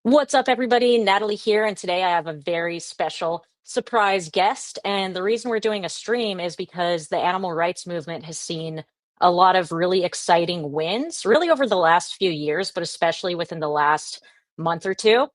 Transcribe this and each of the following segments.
What's up, everybody? Natalie here, and today I have a very special surprise guest. And the reason we're doing a stream is because the animal rights movement has seen a lot of really exciting wins, really over the last few years, but especially within the last month or two.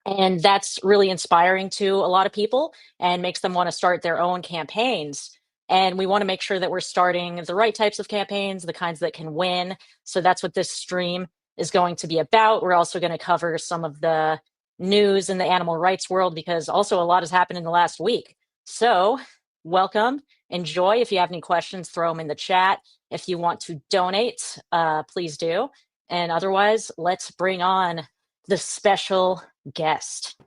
And that's really inspiring to a lot of people and makes them want to start their own campaigns. And we want to make sure that we're starting the right types of campaigns, the kinds that can win. So that's what this stream is going to be about. We're also going to cover some of the news in the animal rights world because also a lot has happened in the last week. So, welcome, enjoy. If you have any questions, throw them in the chat. If you want to donate, please do. And otherwise, let's bring on the special guest.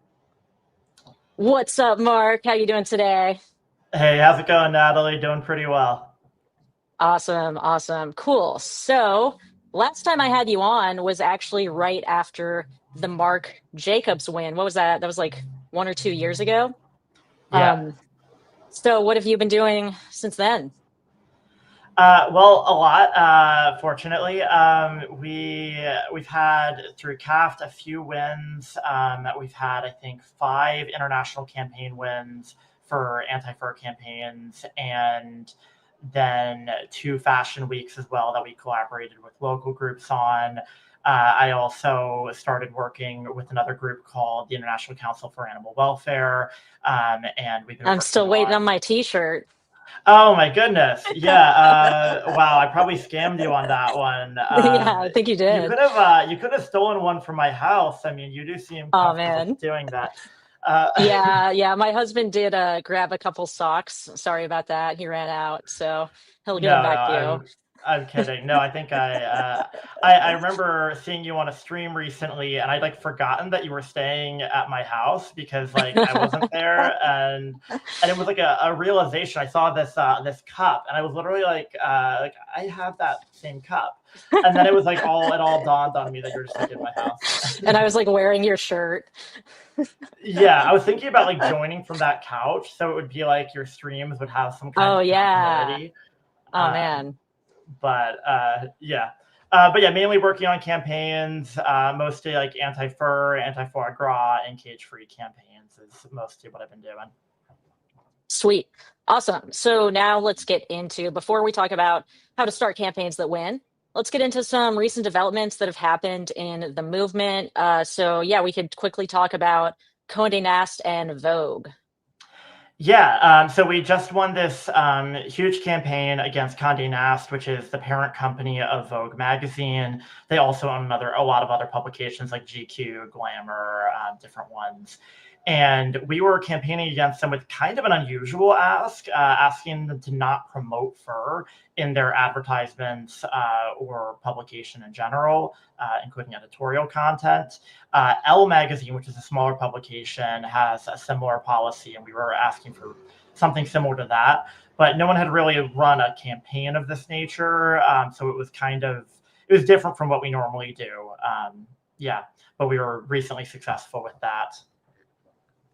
What's up, Mark? How you doing today? Hey, how's it going, Natalie? Doing pretty well. Awesome, awesome, cool. So last time I had you on was actually right after the Mark Jacobs win. What was that? That was like 1 or 2 years ago. Yeah. Um, so what have you been doing since then? Well, a lot. Fortunately, we've had through CAFT a few wins. We've had, I think, 5 international campaign wins for anti-fur campaigns, and then 2 fashion weeks as well that we collaborated with local groups on. I also started working with another group called the International Council for Animal Welfare, and we've been I'm working still waiting on on. my t-shirt. Oh my goodness. Yeah. Wow. I probably scammed you on that one. Yeah, I think you did. You could have stolen one from my house. I mean, you do seem Oh comfortable man. doing that. Uh, Yeah, my husband did grab a couple socks. Sorry about that. He ran out, so he'll give them no, no, back to you. I'm kidding. No, I think I remember seeing you on a stream recently, and I'd like forgotten that you were staying at my house because like I wasn't there, and it was like a realization. I saw this cup, and I was literally like I have that same cup, and then it all dawned on me that you're just like in my house. And I was like wearing your shirt. Yeah, I was thinking about like joining from that couch, so it would be like your streams would have some kind Oh of yeah. continuity. Oh Um, man. yeah. But yeah, mainly working on campaigns, mostly like anti-fur, anti-foie gras, and cage-free campaigns is mostly what I've been doing. Sweet. Awesome. So now let's get into, before we talk about how to start campaigns that win, let's get into some recent developments that have happened in the movement. So yeah, we could quickly talk about Condé Nast and Vogue. Yeah, so we just won this huge campaign against Condé Nast, which is the parent company of Vogue magazine. They also own a lot of other publications like GQ, Glamour, different ones. And we were campaigning against them with kind of an unusual ask, asking them to not promote fur in their advertisements or publication in general, including editorial content. Elle magazine, which is a smaller publication, has a similar policy, and we were asking for something similar to that. But no one had really run a campaign of this nature, so it was different from what we normally do. Yeah, but we were recently successful with that.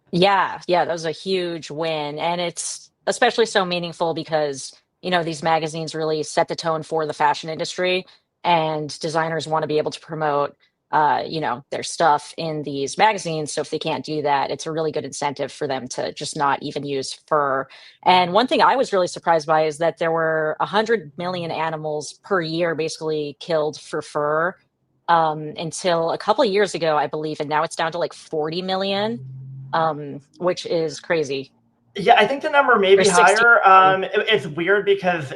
Yeah, that was a huge win. And it's especially so meaningful because, these magazines really set the tone for the fashion industry, and designers want to be able to promote, their stuff in these magazines. So if they can't do that, it's a really good incentive for them to just not even use fur. And one thing I was really surprised by is that there were 100 million animals per year basically killed for fur until a couple of years ago, I believe. And now it's down to like 40 million, which is crazy. Yeah, I think the number may Or be 60 higher. million. It's weird because,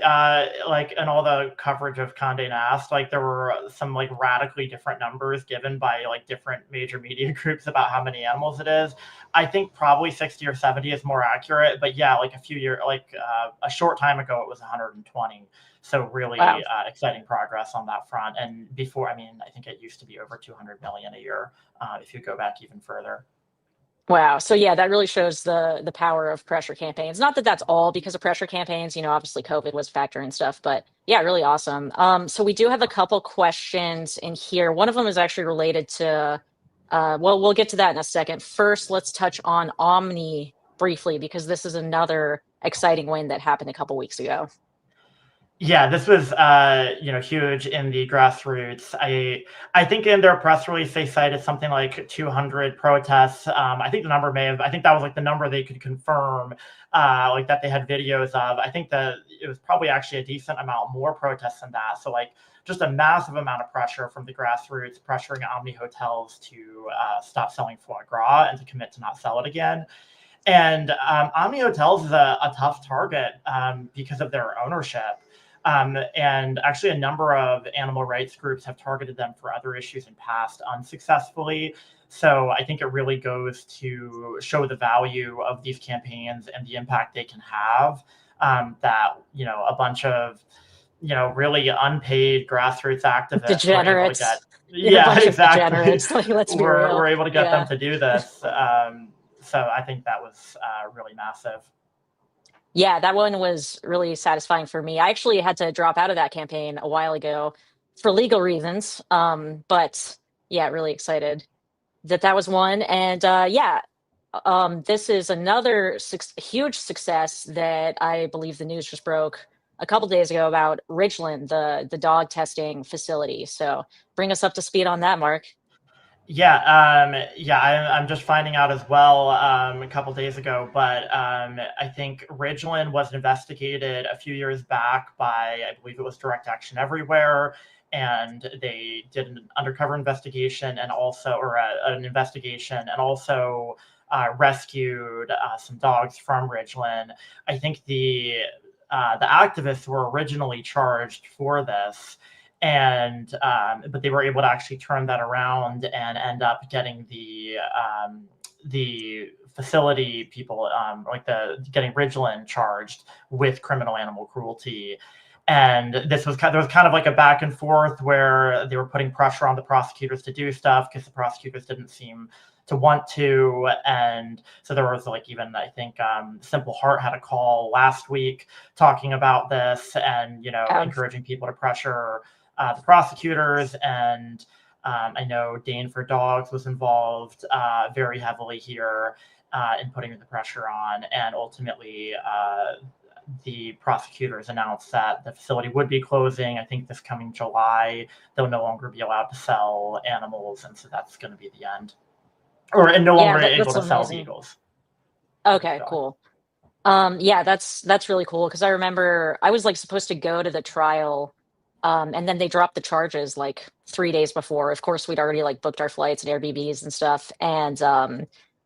like, in all the coverage of Condé Nast, like, there were some like radically different numbers given by like different major media groups about how many animals it is. I think probably 60 or 70 is more accurate, but yeah, like a short time ago, it was 120. So really Wow. exciting progress on that front. And before, I mean, I think it used to be over 200 million a year if you go back even further. Wow. So yeah, that really shows the power of pressure campaigns. Not that that's all because of pressure campaigns, obviously COVID was a factor and stuff, but yeah, really awesome. So we do have a couple questions in here. One of them is actually related to well, we'll get to that in a second. First, let's touch on Omni briefly because this is another exciting win that happened a couple weeks ago. Yeah, this was huge in the grassroots. I think in their press release they cited something like 200 protests. I think the number may have. I think that was like the number they could confirm, like that they had videos of. I think that it was probably actually a decent amount more protests than that. So like just a massive amount of pressure from the grassroots, pressuring Omni hotels to stop selling foie gras and to commit to not sell it again. And Omni Hotels is a tough target because of their ownership. And actually, a number of animal rights groups have targeted them for other issues in past unsuccessfully. So I think it really goes to show the value of these campaigns and the impact they can have. That a bunch of really unpaid grassroots activists were able to get. Degenerates. Yeah, a Yeah, bunch of exactly. degenerates. Like, let's be We're real. able to get them Yeah. to do this. So I think that was really massive. Yeah, that one was really satisfying for me. I actually had to drop out of that campaign a while ago for legal reasons. But yeah, really excited that that was one. And yeah, this is another huge success that I believe the news just broke a couple days ago about Ridgeland, the dog testing facility. So bring us up to speed on that, Mark. Yeah, I'm just finding out as well a couple days ago, but I think Ridgeland was investigated a few years back by, I believe it was Direct Action Everywhere, and they did an undercover investigation and also, or an investigation, and also rescued some dogs from Ridgeland. I think the activists were originally charged for this, and but they were able to actually turn that around and end up getting the facility people, like the getting Ridgeland charged with criminal animal cruelty. And there was kind of like a back and forth where they were putting pressure on the prosecutors to do stuff because the prosecutors didn't seem to want to. And so there was like, even I think Simple Heart had a call last week talking about this, and Um, encouraging people to pressure the prosecutors. And I know Dane for Dogs was involved very heavily here in putting the pressure on. And ultimately, the prosecutors announced that the facility would be closing. I think this coming July, they'll no longer be allowed to sell animals. And so that's going to be the end. And no yeah, longer able that's to sell amazing. beagles. Okay, So, cool. Yeah, that's really cool because I remember I was like supposed to go to the trial, and then they dropped the charges like 3 days before. Of course, we'd already like booked our flights and Airbnbs and stuff, and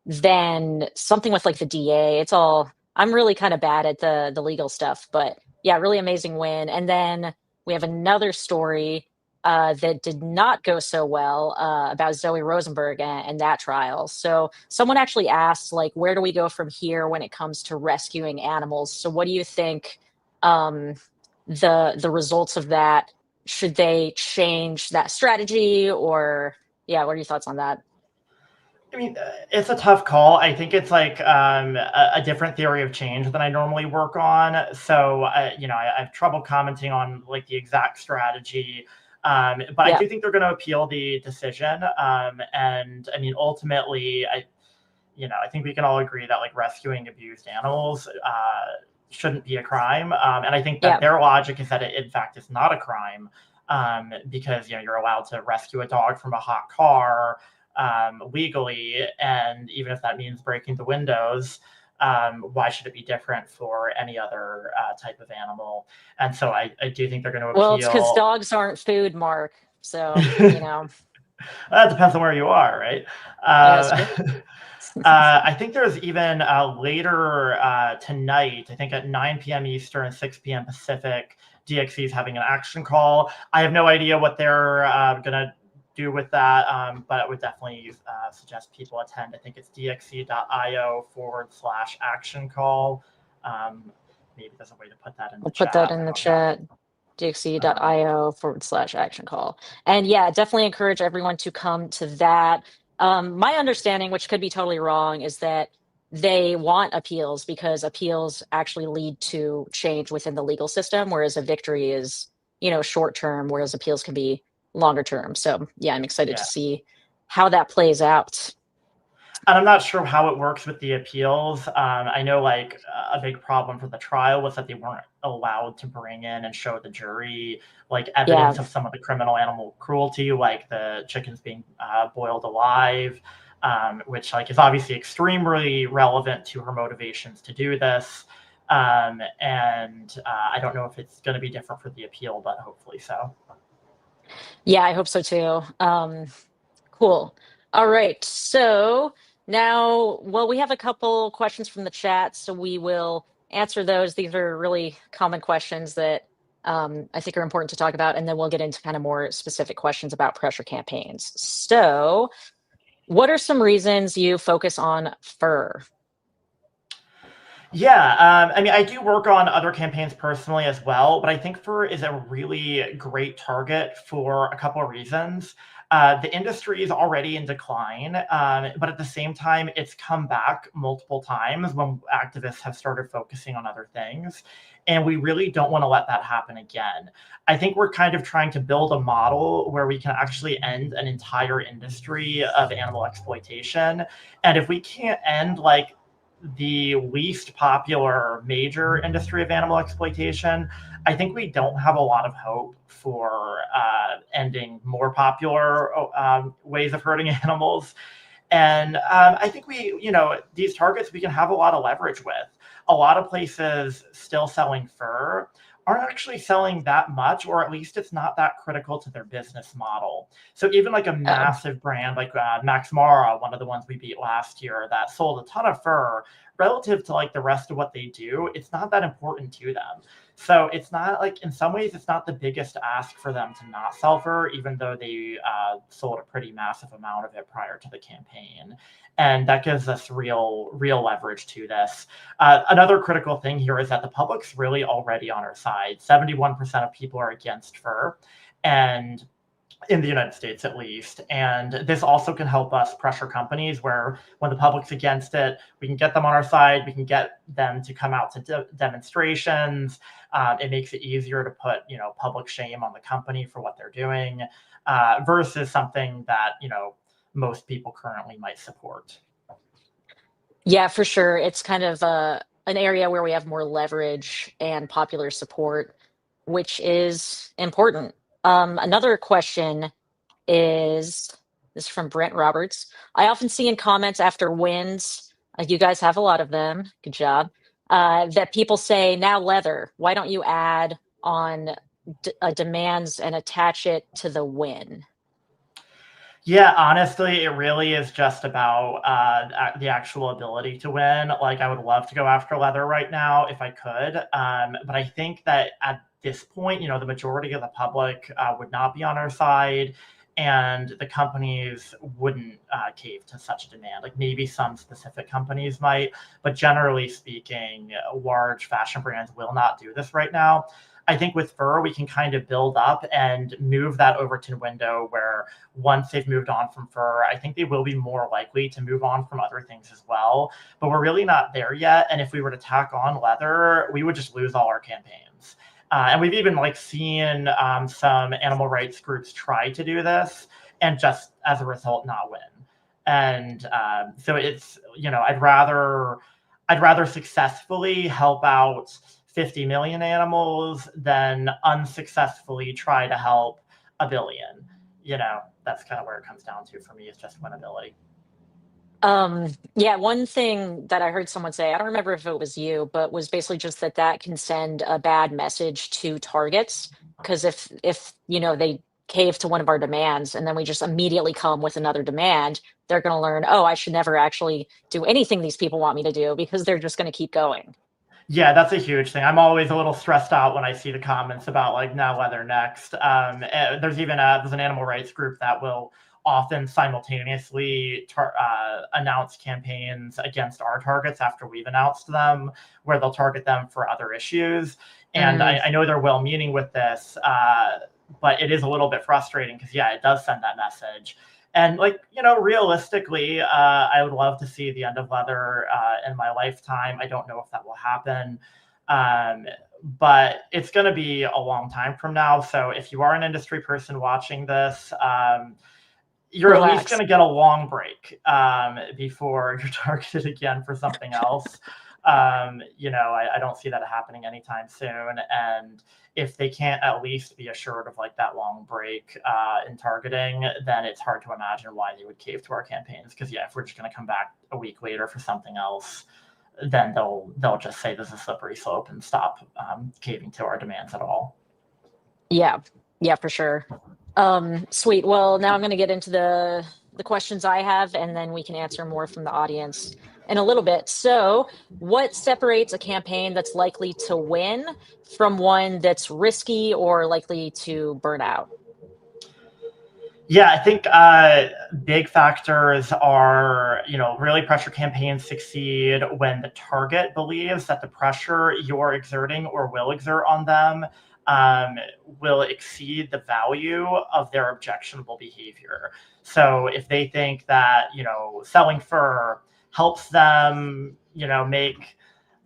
then something with like the DA. It's all I'm really kind of bad at the legal stuff, but yeah, really amazing win. And then we have another story that did not go so well about Zoe Rosenberg and that trial. So someone actually asked, like, where do we go from here when it comes to rescuing animals? So what do you think um, the results of that? Should they change that strategy, or yeah, what are your thoughts on that? I mean, it's a tough call. I think it's like a different theory of change than I normally work on. So, I have trouble commenting on like the exact strategy. But I Yeah, do think they're going to appeal the decision. And I mean, ultimately, I think we can all agree that like rescuing abused animals shouldn't be a crime. And I think that yeah. their logic is that it, in fact, is not a crime, because you're allowed to rescue a dog from a hot car legally, and even if that means breaking the windows. Why should it be different for any other type of animal? And so I do think they're going to Well, it's because appeal. dogs aren't food, Mark. So, That depends on where you are, right? yeah, that's Uh, true. I think there's even later tonight, I think at 9 p.m. Eastern, 6 p.m. Pacific, DXC is having an action call. I have no idea what they're going to do with that, but I would definitely suggest people attend. I think it's dxc.io/action call. Um, Maybe there's a way to put that in I'll the put that chat. in I the don't know. chat. Um, dxc.io/action call. And yeah, definitely encourage everyone to come to that. My understanding, which could be totally wrong, is that they want appeals because appeals actually lead to change within the legal system, whereas a victory is, short term, whereas appeals can be longer term. So yeah, I'm excited to yeah. see how that plays out. And I'm not sure how it works with the appeals. I know like a big problem for the trial was that they weren't allowed to bring in and show the jury like Yeah. evidence of some of the criminal animal cruelty, like the chickens being boiled alive, which like is obviously extremely relevant to her motivations to do this. And I don't know if it's going to be different for the appeal, but hopefully so. Yeah, I hope so too. Cool. All right. So now, well, we have a couple questions from the chat, so we will answer those. These are really common questions that I think are important to talk about, and then we'll get into kind of more specific questions about pressure campaigns. So, what are some reasons you focus on fur? Yeah, I mean, I do work on other campaigns personally as well, but I think fur is a really great target for a couple of reasons. The industry is already in decline, but at the same time, it's come back multiple times when activists have started focusing on other things. And we really don't want to let that happen again. I think we're kind of trying to build a model where we can actually end an entire industry of animal exploitation. And if we can't end like the least popular major industry of animal exploitation, I think we don't have a lot of hope for ending more popular ways of hurting animals. And I think these targets we can have a lot of leverage with. A lot of places still selling fur aren't actually selling that much, or at least it's not that critical to their business model. So even like a Oh, massive brand like Max Mara, one of the ones we beat last year, that sold a ton of fur, relative to like the rest of what they do, it's not that important to them. So it's not like in some ways it's not the biggest ask for them to not sell fur, even though they sold a pretty massive amount of it prior to the campaign. And that gives us real leverage to this. Another critical thing here is that the public's really already on our side. 71% of people are against fur, and in the United States at least. And this also can help us pressure companies where when the public's against it, we can get them on our side. We can get them to come out to demonstrations. It makes it easier to put, public shame on the company for what they're doing versus something that, most people currently might support. yeah, for sure. It's kind of an area where we have more leverage and popular support, which is important. Another question is this is from Brent Roberts. I often see in comments after wins, you guys have a lot of them, good job, that people say, now leather, why don't you add on demands and attach it to the win? Yeah, honestly, it really is just about the actual ability to win. Like, I would love to go after leather right now if I could, but I think that at this point, the majority of the public would not be on our side, and the companies wouldn't cave to such a demand. Like maybe some specific companies might, but generally speaking, large fashion brands will not do this right now. I think with fur, we can kind of build up and move that Overton window where once they've moved on from fur, I think they will be more likely to move on from other things as well. But we're really not there yet. And if we were to tack on leather, we would just lose all our campaigns. And we've even like seen some animal rights groups try to do this and just as a result not win. And so it's I'd rather successfully help out 50 million animals than unsuccessfully try to help a billion. That's kind of where it comes down to for me is just winnability. Yeah, one thing that I heard someone say, I don't remember if it was you, but was basically just that that can send a bad message to targets. Because if they cave to one of our demands and then we just immediately come with another demand, they're going to learn, oh, I should never actually do anything these people want me to do because they're just going to keep going. Yeah, that's a huge thing. I'm always a little stressed out when I see the comments about like now leather next. There's an animal rights group that will often simultaneously announce campaigns against our targets after we've announced them, where they'll target them for other issues. And Mm, I know they're well meaning with this, but it is a little bit frustrating because yeah, it does send that message. And like realistically, I would love to see the end of leather in my lifetime. I don't know if that will happen, um, but it's going to be a long time from now. So if you are an industry person watching this, you're at least Relax. going to get a long break before you're targeted again for something else. I don't see that happening anytime soon. And if they can't at least be assured of like that long break in targeting, then it's hard to imagine why they would cave to our campaigns. Because yeah, if we're just going to come back a week later for something else, then they'll just say this is a slippery slope and stop caving to our demands at all. Yeah, yeah, for sure. Sweet. Well, now I'm going to get into the questions I have, and then we can answer more from the audience in a little bit. So, what separates a campaign that's likely to win from one that's risky or likely to burn out? Yeah, I think big factors are, really pressure campaigns succeed when the target believes that the pressure you're exerting or will exert on them um, will exceed the value of their objectionable behavior. So if they think that, selling fur helps them, make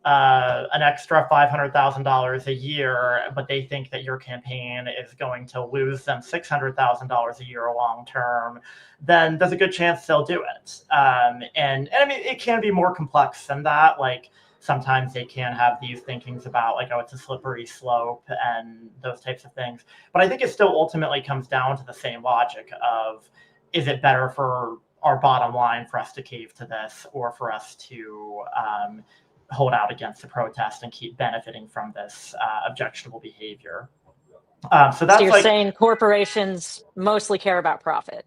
an extra $500,000 a year, but they think that your campaign is going to lose them $600,000 a year long term, then there's a good chance they'll do it. And I mean, it can be more complex than that. Like sometimes they can have these thinkings about like, oh, it's a slippery slope and those types of things. But I think it still ultimately comes down to the same logic of, is it better for our bottom line for us to cave to this or for us to hold out against the protest and keep benefiting from this objectionable behavior. So So, that's you're like saying corporations mostly care about profit?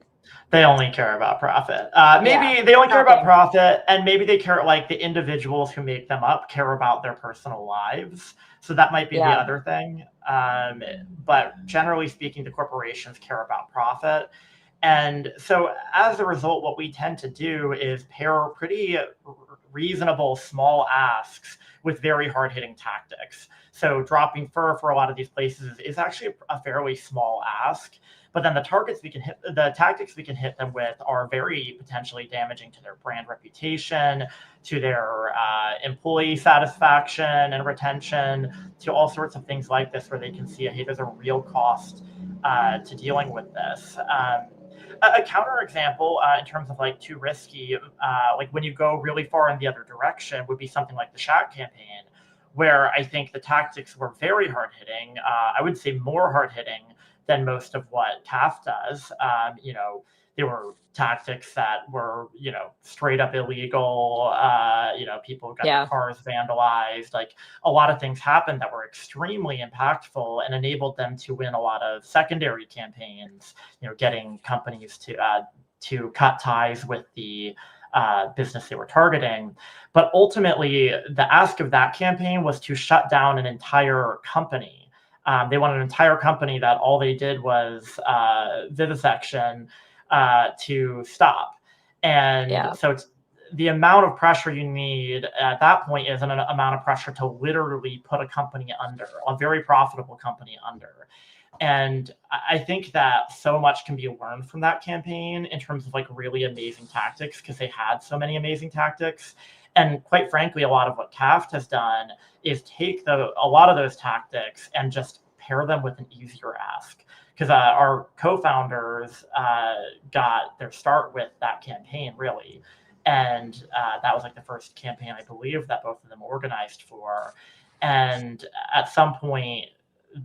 they only care about profit. Yeah, Maybe they only care about shocking. profit, and maybe they care like the individuals who make them up care about their personal lives. So that might be the Yeah, other thing. But generally speaking, the corporations care about profit. And so as a result, what we tend to do is pair pretty reasonable small asks with very hard hitting tactics. So dropping fur for a lot of these places is actually a fairly small ask. But then the tactics we can hit them with are very potentially damaging to their brand reputation, to their employee satisfaction and retention, to all sorts of things like this, where they can see, hey, there's a real cost to dealing with this. A counterexample in terms of like too risky, like when you go really far in the other direction, would be something like the Shaq campaign, where I think the tactics were very hard hitting. I would say more hard hitting than most of what CAF does. There were tactics that were, straight up illegal. People got their yeah, cars vandalized. Like a lot of things happened that were extremely impactful and enabled them to win a lot of secondary campaigns. Getting companies to cut ties with the business they were targeting. But ultimately, the ask of that campaign was to shut down an entire company. They wanted an entire company that all they did was vivisection to stop. And yeah, so it's the amount of pressure you need at that point is an amount of pressure to literally put a company under, a very profitable company under. And I think that so much can be learned from that campaign in terms of like really amazing tactics, because they had so many amazing tactics. And quite frankly, a lot of what CAFT has done is take a lot of those tactics and just pair them with an easier ask. Because our co-founders got their start with that campaign, really. And that was like the first campaign, I believe, that both of them organized for. And at some point,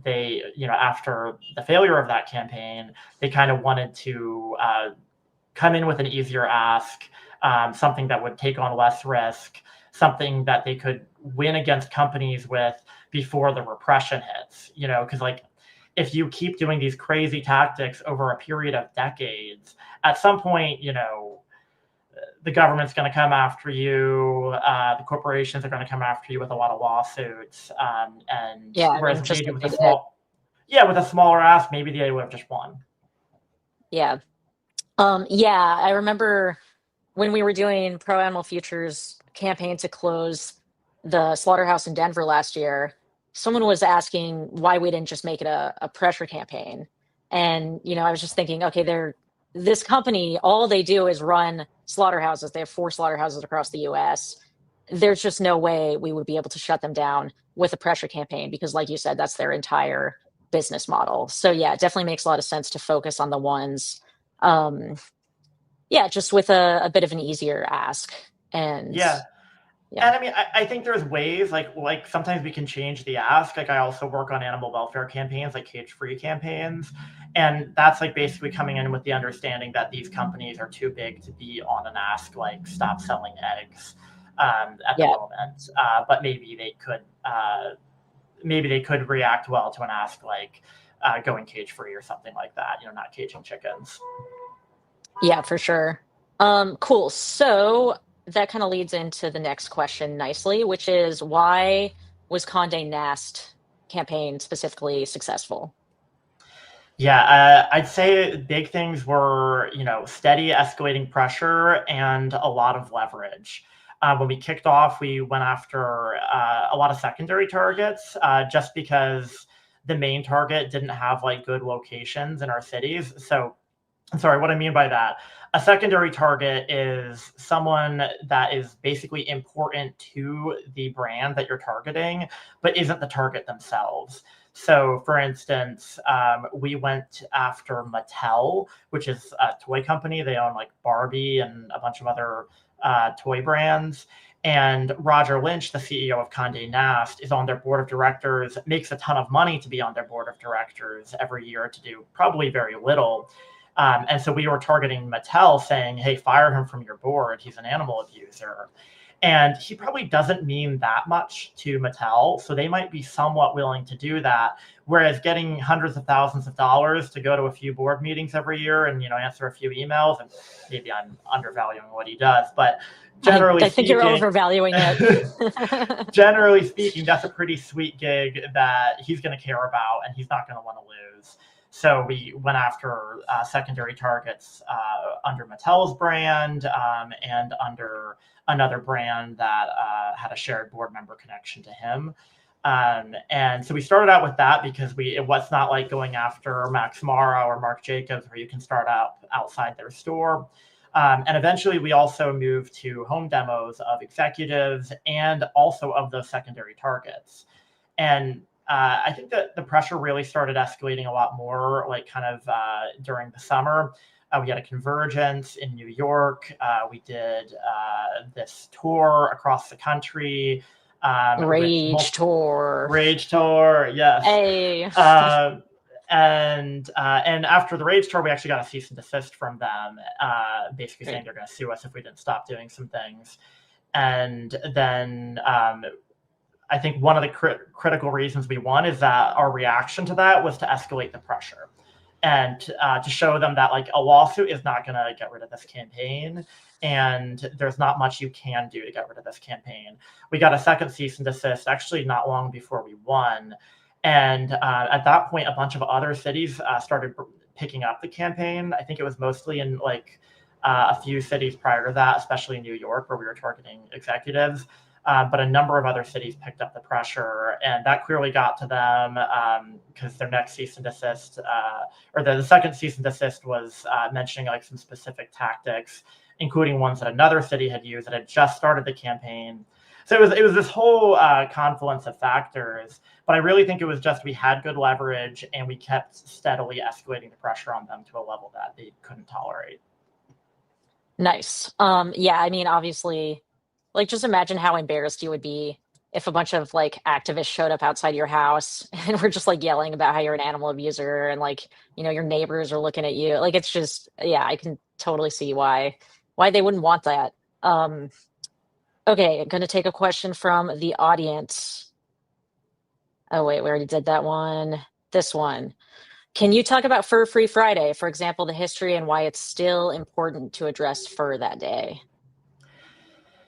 they, after the failure of that campaign, they kind of wanted to come in with an easier ask, something that would take on less risk, something that they could win against companies with before the repression hits. Because like if you keep doing these crazy tactics over a period of decades, at some point, the government's going to come after you. The corporations are going to come after you with a lot of lawsuits. And yeah. I whereas mean, just maybe like they did. with a smaller ask, maybe they would have just won. Yeah. Yeah, I remember when we were doing Pro Animal Futures campaign to close the slaughterhouse in Denver last year, someone was asking why we didn't just make it a pressure campaign. And, I was just thinking, okay, this company, all they do is run slaughterhouses. They have 4 slaughterhouses across the US. There's just no way we would be able to shut them down with a pressure campaign because, like you said, that's their entire business model. So, yeah, it definitely makes a lot of sense to focus on the ones um, Yeah, just with a bit of an easier ask. And Yeah. yeah, And I mean, I think there's ways like sometimes we can change the ask. Like I also work on animal welfare campaigns, like cage-free campaigns, and that's like basically coming in with the understanding that these companies are too big to be on an ask like stop selling eggs at the yeah, moment. But maybe they could react well to an ask like going cage-free or something like that. Not caging chickens. yeah, for sure. Cool. So that kind of leads into the next question nicely, which is why was Condé Nast campaign specifically successful? Yeah, I'd say big things were, steady escalating pressure and a lot of leverage. When we kicked off, we went after a lot of secondary targets just because the main target didn't have like good locations in our cities. So, I'm sorry, what I mean by that, a secondary target is someone that is basically important to the brand that you're targeting, but isn't the target themselves. So, for instance, we went after Mattel, which is a toy company. They own like Barbie and a bunch of other toy brands. And Roger Lynch, the CEO of Condé Nast, is on their board of directors, makes a ton of money to be on their board of directors every year to do probably very little. And so we were targeting Mattel saying, hey, fire him from your board. He's an animal abuser. And he probably doesn't mean that much to Mattel. So they might be somewhat willing to do that. Whereas getting hundreds of thousands of dollars to go to a few board meetings every year and, answer a few emails, and maybe I'm undervaluing what he does, but generally I think you're speaking, overvaluing it. generally speaking, that's a pretty sweet gig that he's going to care about and he's not going to want to lose. So we went after secondary targets under Mattel's brand and under another brand that had a shared board member connection to him. And so we started out with that because it was not like going after Max Mara or Marc Jacobs where you can start out outside their store. And eventually we also moved to home demos of executives and also of those secondary targets. And I think that the pressure really started escalating a lot more, like kind of during the summer. We had a convergence in New York. We did this tour across the country with Rage tour. Rage Tour, yes. Hey. Uh, and after the Rage Tour, we actually got a cease and desist from them, basically saying Great. they're going to sue us if we didn't stop doing some things. And then I think one of the critical reasons we won is that our reaction to that was to escalate the pressure and to show them that like a lawsuit is not going to get rid of this campaign and there's not much you can do to get rid of this campaign. We got a second cease and desist actually not long before we won. And at that point, a bunch of other cities started picking up the campaign. I think it was mostly in like a few cities prior to that, especially New York, where we were targeting executives. But a number of other cities picked up the pressure, and that clearly got to them because their next cease and desist, or the second cease and desist, was mentioning like some specific tactics, including ones that another city had used that had just started the campaign. So it was this whole confluence of factors. But I really think it was just we had good leverage and we kept steadily escalating the pressure on them to a level that they couldn't tolerate. Nice. Yeah, I mean, obviously, like just imagine how embarrassed you would be if a bunch of like activists showed up outside your house and were just like yelling about how you're an animal abuser and like, your neighbors are looking at you. Like it's just, yeah, I can totally see why they wouldn't want that. Um, okay, I'm gonna take a question from the audience. Oh wait, we already did that one. This one. Can you talk about Fur Free Friday, for example, the history and why it's still important to address fur that day?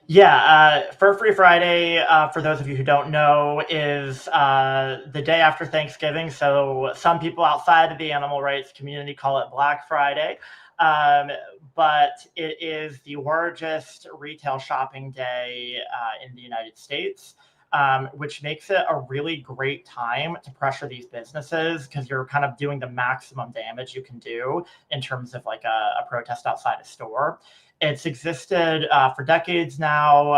Yeah, Fur Free Friday, for those of you who don't know, is the day after Thanksgiving. So some people outside of the animal rights community call it Black Friday. Um, but it is the largest retail shopping day in the United States, which makes it a really great time to pressure these businesses because you're kind of doing the maximum damage you can do in terms of like a protest outside a store. It's existed for decades now,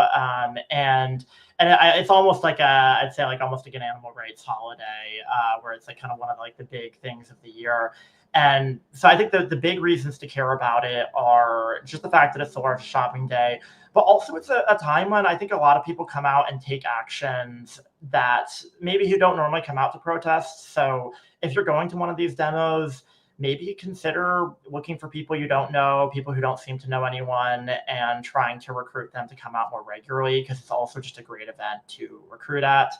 and it's almost like I'd say like almost like an animal rights holiday, where it's like kind of one of like the big things of the year. And so I think the big reasons to care about it are just the fact that it's the largest shopping day, but also it's a time when I think a lot of people come out and take actions that maybe who don't normally come out to protest. So if you're going to one of these demos, maybe consider looking for people you don't know, people who don't seem to know anyone, and trying to recruit them to come out more regularly, because it's also just a great event to recruit at.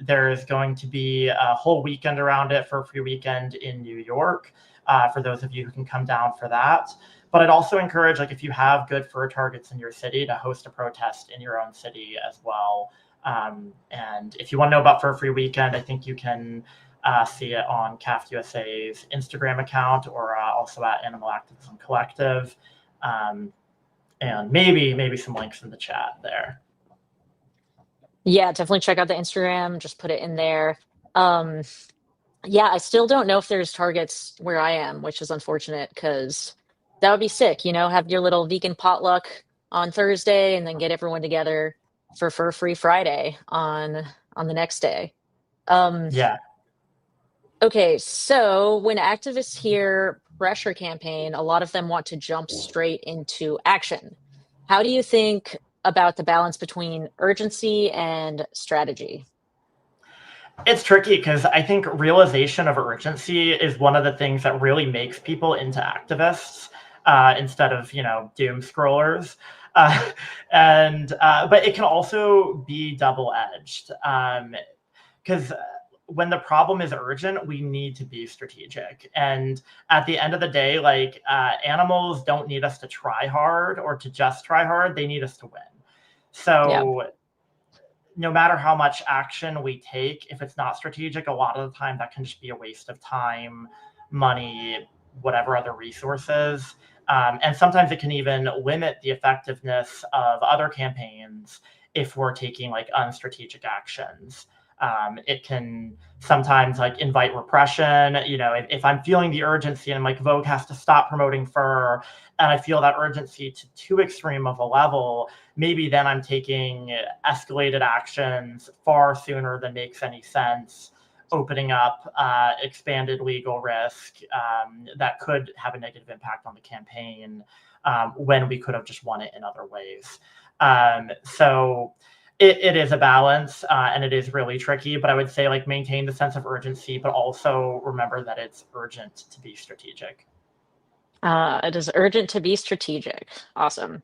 There's going to be a whole weekend around it for a free weekend in New York, for those of you who can come down for that. But I'd also encourage, like, if you have good fur targets in your city, to host a protest in your own city as well. And if you want to know about Fur Free Weekend, I think you can see it on CAFT USA's Instagram account, or also at Animal Activism Collective. And maybe some links in the chat there. Yeah, definitely check out the Instagram. Just put it in there. Yeah, I still don't know if there's targets where I am, which is unfortunate because that would be sick. Have your little vegan potluck on Thursday and then get everyone together for Fur Free Friday on the next day. Um, Yeah. okay, so when activists hear pressure campaign, a lot of them want to jump straight into action. How do you think about the balance between urgency and strategy? It's tricky because I think realization of urgency is one of the things that really makes people into activists, instead of doom scrollers. Uh, and But it can also be double edged, because when the problem is urgent, we need to be strategic. And at the end of the day, like, animals don't need us to try hard or to just try hard; they need us to win. Yeah. So no matter how much action we take, if it's not strategic, a lot of the time that can just be a waste of time, money, whatever other resources. And sometimes it can even limit the effectiveness of other campaigns if we're taking like unstrategic actions. It can sometimes like invite repression. If I'm feeling the urgency and like Vogue has to stop promoting fur, and I feel that urgency to too extreme of a level, maybe then I'm taking escalated actions far sooner than makes any sense, opening up expanded legal risk that could have a negative impact on the campaign, when we could have just won it in other ways. So it is a balance, and it is really tricky, but I would say, like, maintain the sense of urgency, but also remember that it's urgent to be strategic. It is urgent to be strategic. Awesome.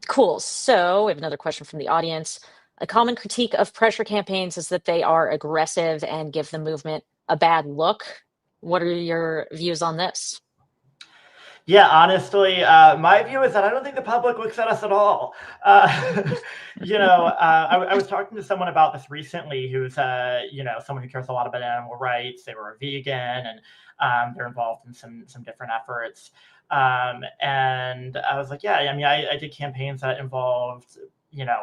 Cool. So we have another question from the audience. A common critique of pressure campaigns is that they are aggressive and give the movement a bad look. What are your views on this? Yeah, honestly, my view is that I don't think the public looks at us at all. I was talking to someone about this recently, who's someone who cares a lot about animal rights. They were a vegan, and they're involved in some different efforts. And I was like, yeah, I mean, I did campaigns that involved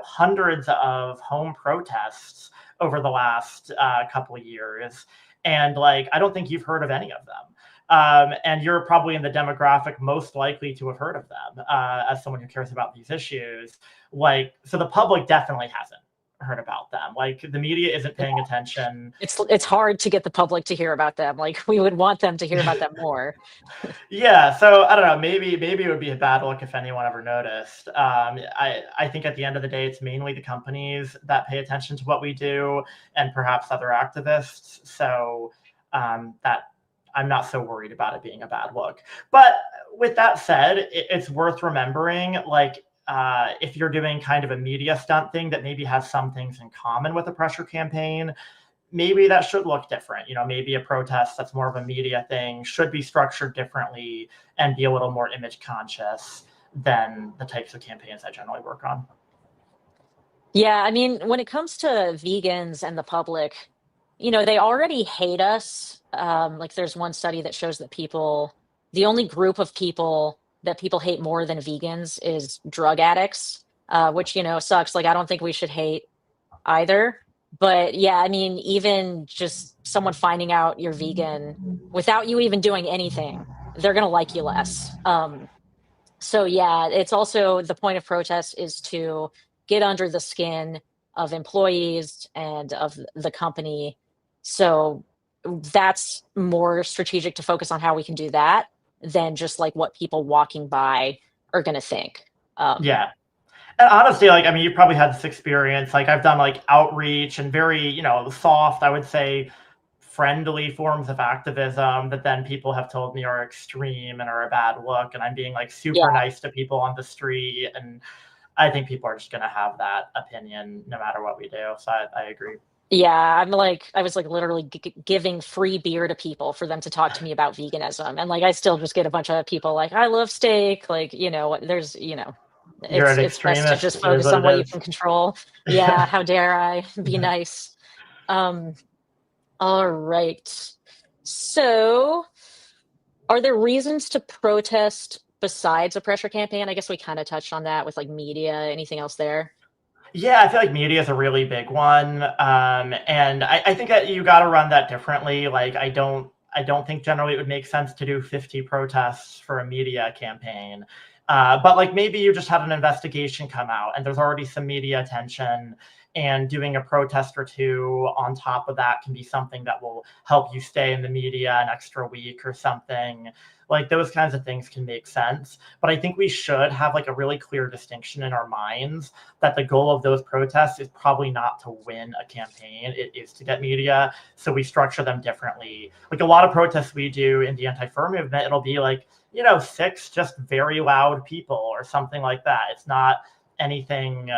hundreds of home protests over the last couple of years, and like I don't think you've heard of any of them. And you're probably in the demographic most likely to have heard of them, as someone who cares about these issues. Like, so the public definitely hasn't heard about them. Like, the media isn't paying attention. It's hard to get the public to hear about them. Like we would want them to hear about them more. Yeah, so I don't know. Maybe it would be a bad look if anyone ever noticed. I think at the end of the day, it's mainly the companies that pay attention to what we do, and perhaps other activists. So that I'm not so worried about it being a bad look. But with that said, it's worth remembering, like, if you're doing kind of a media stunt thing that maybe has some things in common with a pressure campaign, maybe that should look different. Maybe a protest that's more of a media thing should be structured differently and be a little more image conscious than the types of campaigns I generally work on. Yeah, I mean, when it comes to vegans and the public, they already hate us. Like there's one study that shows that the only group of people that people hate more than vegans is drug addicts, which, sucks. Like I don't think we should hate either. But yeah, I mean, even just someone finding out you're vegan without you even doing anything, they're gonna like you less. So yeah, it's also the point of protest is to get under the skin of employees and of the company. So that's more strategic to focus on how we can do that than just like what people walking by are going to think. Um, Yeah. And honestly, like, I mean, you probably had this experience. Like, I've done like outreach and very, soft, I would say, friendly forms of activism that then people have told me are extreme and are a bad look. And I'm being like super yeah. nice to people on the street. And I think people are just going to have that opinion no matter what we do. So I agree. Yeah, I was like literally giving free beer to people for them to talk to me about veganism. And like, I still just get a bunch of people like, I love steak. Like, there's, You're an it's best to extremist. just It is focus what on it what you is. can control. Yeah, how dare I be nice? Um, all right. So, are there reasons to protest besides a pressure campaign? I guess we kind of touched on that with like media. Anything else there? Yeah, I feel like media is a really big one, and I think that you got to run that differently. Like, I don't think generally it would make sense to do 50 protests for a media campaign, but like maybe you just had an investigation come out, and there's already some media attention, and doing a protest or two on top of that can be something that will help you stay in the media an extra week or something. Like those kinds of things can make sense, but I think we should have like a really clear distinction in our minds that the goal of those protests is probably not to win a campaign, it is to get media. So we structure them differently. Like a lot of protests we do in the anti-fur movement, it'll be like, six just very loud people or something like that. It's not anything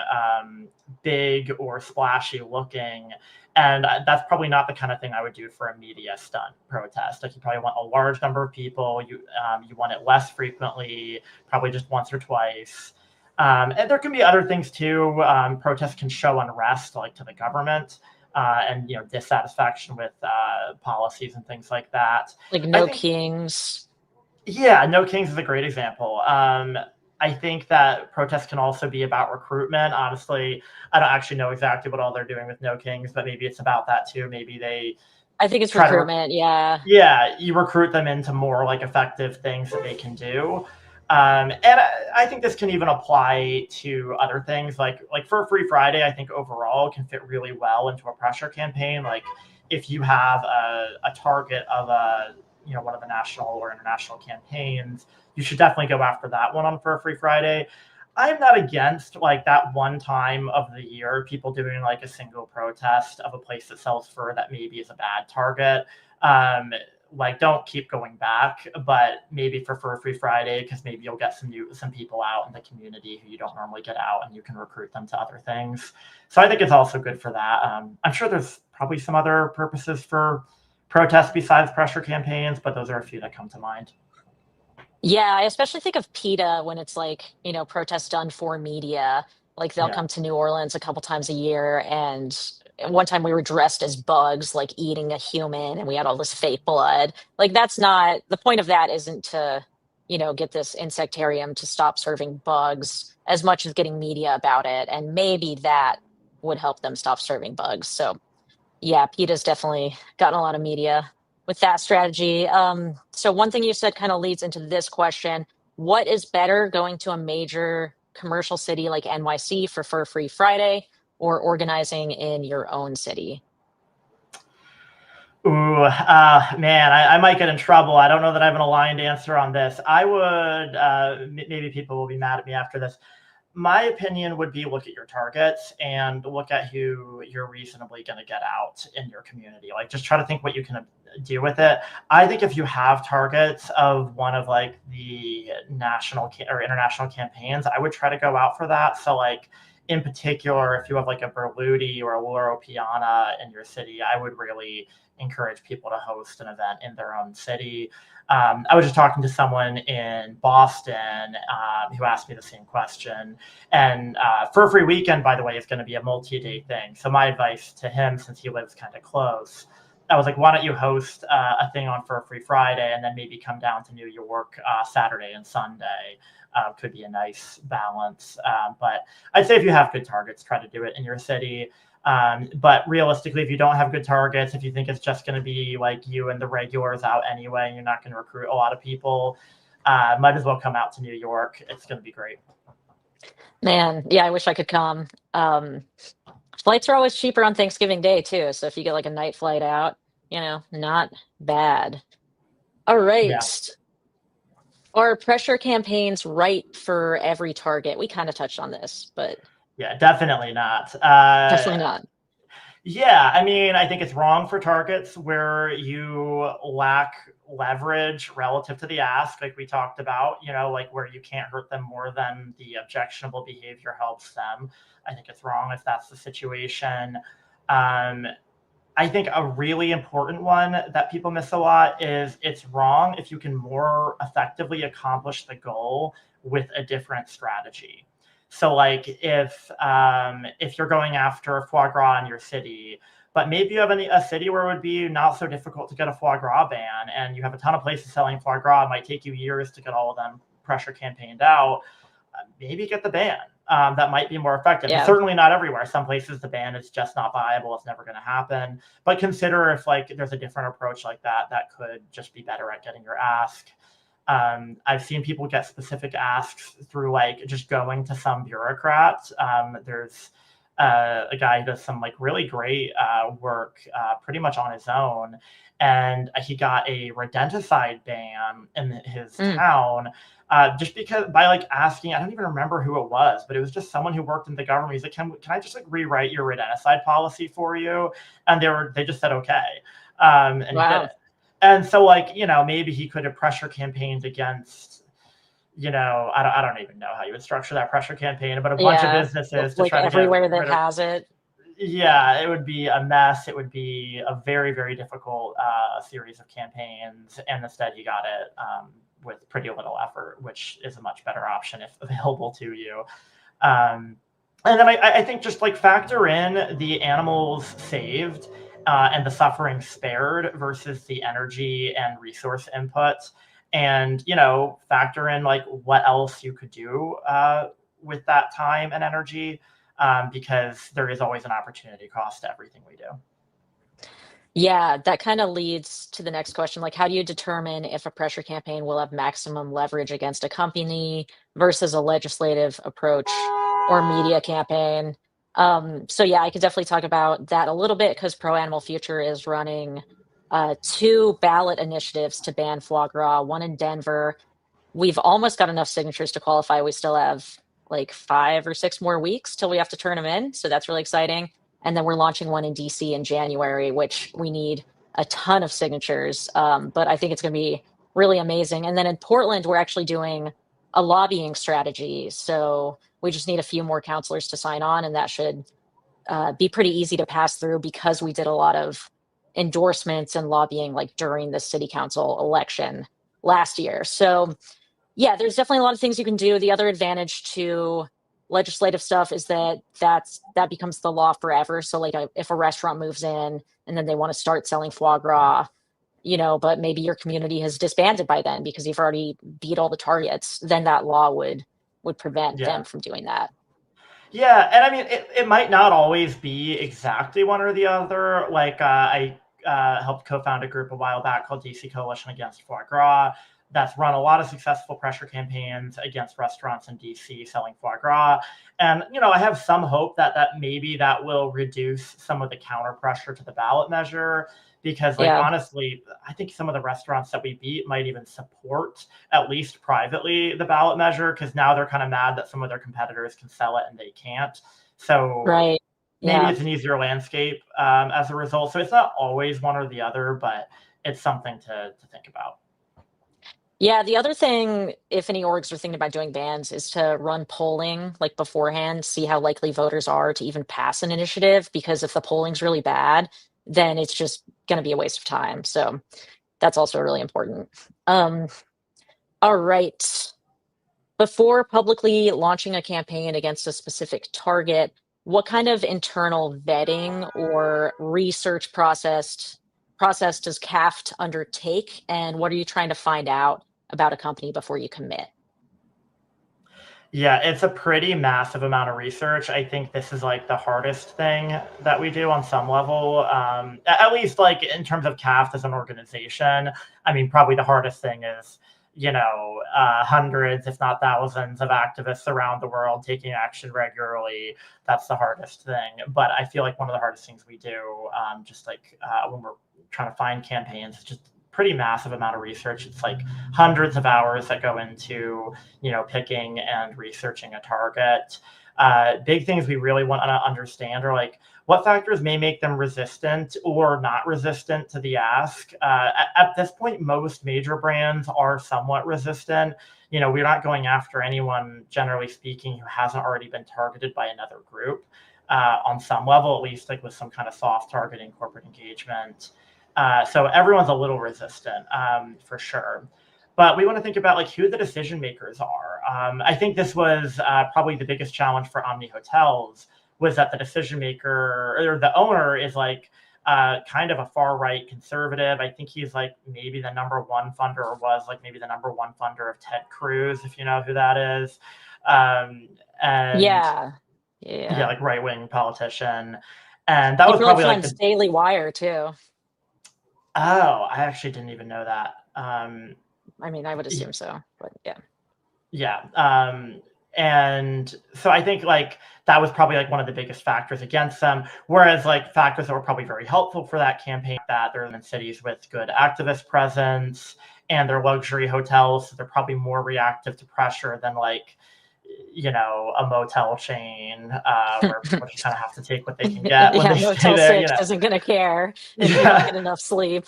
big or splashy looking. And that's probably not the kind of thing I would do for a media stunt protest. Like you probably want a large number of people. You want it less frequently, probably just once or twice. And there can be other things too. Protests can show unrest, like to the government, and dissatisfaction with policies and things like that. Like I no think, kings. yeah, No Kings is a great example. I think that protests can also be about recruitment. Honestly, I don't actually know exactly what all they're doing with No Kings, but maybe it's about that too. Maybe they I think it's try to recruitment. Yeah. yeah, you recruit them into more like effective things that they can do. And I think this can even apply to other things like for Free Friday. I think overall can fit really well into a pressure campaign. Like if you have a target of one of the national or international campaigns, you should definitely go after that one on for Free Friday. I'm not against like that one time of the year, people doing like a single protest of a place that sells fur that maybe is a bad target. um, like don't keep going back, but maybe for Fur Free Friday, because maybe you'll get some people out in the community who you don't normally get out, and you can recruit them to other things. So I think it's also good for that. I'm sure there's probably some other purposes for protests besides pressure campaigns, but those are a few that come to mind. Yeah, I especially think of PETA when it's like, protests done for media. Like they'll Yeah. come to New Orleans a couple times a year. And one time we were dressed as bugs, like eating a human, and we had all this fake blood. Like that's not the point of that isn't to, get this insectarium to stop serving bugs as much as getting media about it. And maybe that would help them stop serving bugs. So yeah, PETA's definitely gotten a lot of media with that strategy. So one thing you said kind of leads into this question. What is better, going to a major commercial city like NYC for Fur Free Friday or organizing in your own city? Ooh, man, I might get in trouble. I don't know that I have an aligned answer on this. I would, maybe people will be mad at me after this. My opinion would be look at your targets and look at who you're reasonably going to get out in your community. Like, just try to think what you can do with it. I think if you have targets of one of like the national or international campaigns, I would try to go out for that. So, like, in particular, if you have like a Berluti or a Loro Piana in your city, I would really encourage people to host an event in their own city. I was just talking to someone in Boston who asked me the same question. And Fur Free Weekend, by the way, is going to be a multi-day thing. So my advice to him, since he lives kind of close, I was like, why don't you host a thing on Fur Free Friday and then maybe come down to New York Saturday and Sunday? Could be a nice balance. But I'd say if you have good targets, try to do it in your city. But realistically, if you don't have good targets, if you think it's just going to be like you and the regulars out anyway, and you're not going to recruit a lot of people, might as well come out to New York. It's going to be great. Man, yeah, I wish I could come. Um, Flights are always cheaper on Thanksgiving Day too. So if you get like a night flight out, Not bad. All right. Yeah, Are pressure campaigns right for every target? We kind of touched on this, but yeah, definitely not. definitely not. Yeah, I mean, I think it's wrong for targets where you lack leverage relative to the ask, like we talked about, like where you can't hurt them more than the objectionable behavior helps them. I think it's wrong if that's the situation. Um, I think a really important one that people miss a lot is it's wrong if you can more effectively accomplish the goal with a different strategy. So, like if you're going after foie gras in your city, but maybe you have a city where it would be not so difficult to get a foie gras ban, and you have a ton of places selling foie gras. It might take you years to get all of them pressure campaigned out. Maybe get the ban. That might be more effective. It's Yeah. certainly not everywhere. Some places the ban is just not viable. It's never going to happen. But consider if like there's a different approach like that could just be better at getting your ask. I've seen people get specific asks through like just going to some bureaucrat. There's a guy who does some like really great work pretty much on his own, and he got a rodenticide ban in his Mm. town just because by like asking, I don't even remember who it was, but it was just someone who worked in the government. He's like, can I just like rewrite your rodenticide policy for you? And they just said okay, and he did Wow. it. And so like maybe he could have pressure campaigned against I don't even know how you would structure that pressure campaign, but a bunch of Yeah. businesses to Like try to get everywhere that rid of. has it. Yeah, it would be a mess. It would be a very, very difficult series of campaigns, and instead you got it with pretty little effort, which is a much better option if available to you. Um, and then I think just like factor in the animals saved and the suffering spared versus the energy and resource inputs, and factor in like what else you could do with that time and energy, because there is always an opportunity cost to everything we do. Yeah, that kind of leads to the next question. Like, how do you determine if a pressure campaign will have maximum leverage against a company versus a legislative approach or media campaign? So yeah, I could definitely talk about that a little bit because Pro Animal Future is running two ballot initiatives to ban foie gras, one in Denver. We've almost got enough signatures to qualify. We still have like 5 or 6 more weeks till we have to turn them in. So that's really exciting. And then we're launching one in DC in January, which we need a ton of signatures. But I think it's going to be really amazing. And then in Portland, we're actually doing a lobbying strategy. So we just need a few more counselors to sign on, and that should be pretty easy to pass through because we did a lot of endorsements and lobbying like during the city council election last year. So yeah, there's definitely a lot of things you can do. The other advantage to legislative stuff is that becomes the law forever. So like if a restaurant moves in and then they want to start selling foie gras, but maybe your community has disbanded by then because you've already beat all the targets, then that law would prevent Yeah. them from doing that. Yeah, and I mean, it might not always be exactly one or the other. Like, I helped co-found a group a while back called DC Coalition Against Foie Gras that's run a lot of successful pressure campaigns against restaurants in DC selling foie gras. And, I have some hope that maybe that will reduce some of the counter pressure to the ballot measure. Because, like, Yeah. honestly, I think some of the restaurants that we beat might even support, at least privately, the ballot measure, because now they're kind of mad that some of their competitors can sell it and they can't. So Right. maybe Yeah. it's an easier landscape as a result. So it's not always one or the other, but it's something to think about. Yeah, the other thing, if any orgs are thinking about doing bans, is to run polling like beforehand, see how likely voters are to even pass an initiative. Because if the polling's really bad, then it's just going to be a waste of time. So that's also really important. Um, all right. Before publicly launching a campaign against a specific target, what kind of internal vetting or research process does CAFT undertake, and what are you trying to find out about a company before you commit? Yeah, it's a pretty massive amount of research. I think this is like the hardest thing that we do on some level, at least like in terms of CAFT as an organization. I mean, probably the hardest thing is, hundreds, if not thousands, of activists around the world taking action regularly. That's the hardest thing. But I feel like one of the hardest things we do, just like when we're trying to find campaigns, is just pretty massive amount of research. It's like hundreds of hours that go into, picking and researching a target. Big things we really want to understand are like what factors may make them resistant or not resistant to the ask. At this point, most major brands are somewhat resistant. We're not going after anyone, generally speaking, who hasn't already been targeted by another group on some level, at least like with some kind of soft targeting corporate engagement. So everyone's a little resistant for sure. But we want to think about like who the decision makers are. I think this was probably the biggest challenge for Omni Hotels, was that the decision maker or the owner is like kind of a far right conservative. I think he's like maybe the number one funder, or was like maybe the number one funder of Ted Cruz, if you know who that is. And Yeah. yeah, Yeah. like right wing politician. And that He was probably probably like funds the Daily Wire too. oh, I actually didn't even know that. I mean, I would assume so, but yeah. Yeah. And so I think like that was probably like one of the biggest factors against them. Whereas like factors that were probably very helpful for that campaign, that they're in cities with good activist presence and they're luxury hotels, so they're probably more reactive to pressure than like a motel chain where people just kind of have to take what they can get when Yeah, they stay Motel there. 6 isn't going to care if you don't Yeah. get enough sleep.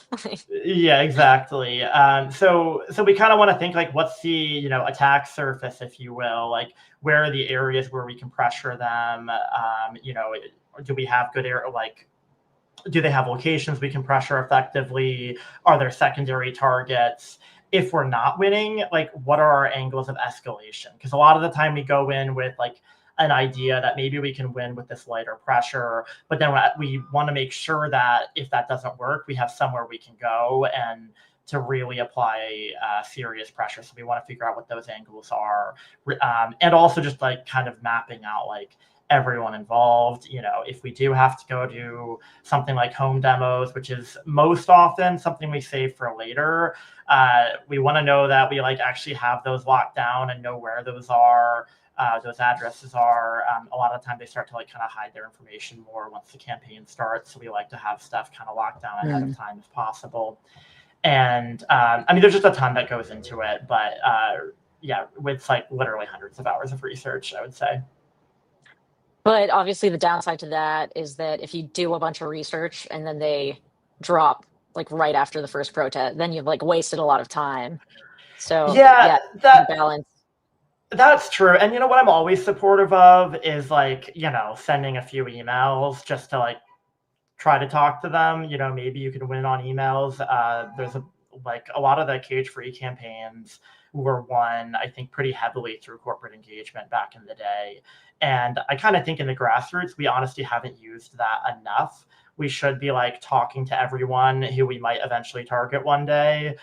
Yeah, exactly. So we kind of want to think like, what's the attack surface, if you will, like where are the areas where we can pressure them? Do we have good air like? Do they have locations we can pressure effectively? Are there secondary targets? If we're not winning, like what are our angles of escalation? Because a lot of the time we go in with like an idea that maybe we can win with this lighter pressure, but then we want to make sure that if that doesn't work, we have somewhere we can go and to really apply serious pressure. So we want to figure out what those angles are, and also just like kind of mapping out like everyone involved. If we do have to go to something like home demos, which is most often something we save for later, we want to know that we like actually have those locked down and know where those are. Those addresses are. A lot of the time they start to like kind of hide their information more once the campaign starts. So we like to have stuff kind of locked down ahead of time if possible. And I mean, there's just a ton that goes into it, but yeah, with like literally hundreds of hours of research, I would say. But obviously, the downside to that is that if you do a bunch of research and then they drop like right after the first protest, then you've like wasted a lot of time. So Yeah, yeah, that balance. that's true. And what I'm always supportive of is like, sending a few emails just to like try to talk to them. Maybe you can win on emails. There's like a lot of the cage free campaigns were won, I think, pretty heavily through corporate engagement back in the day. And I kind of think in the grassroots, we honestly haven't used that enough. We should be like talking to everyone who we might eventually target one day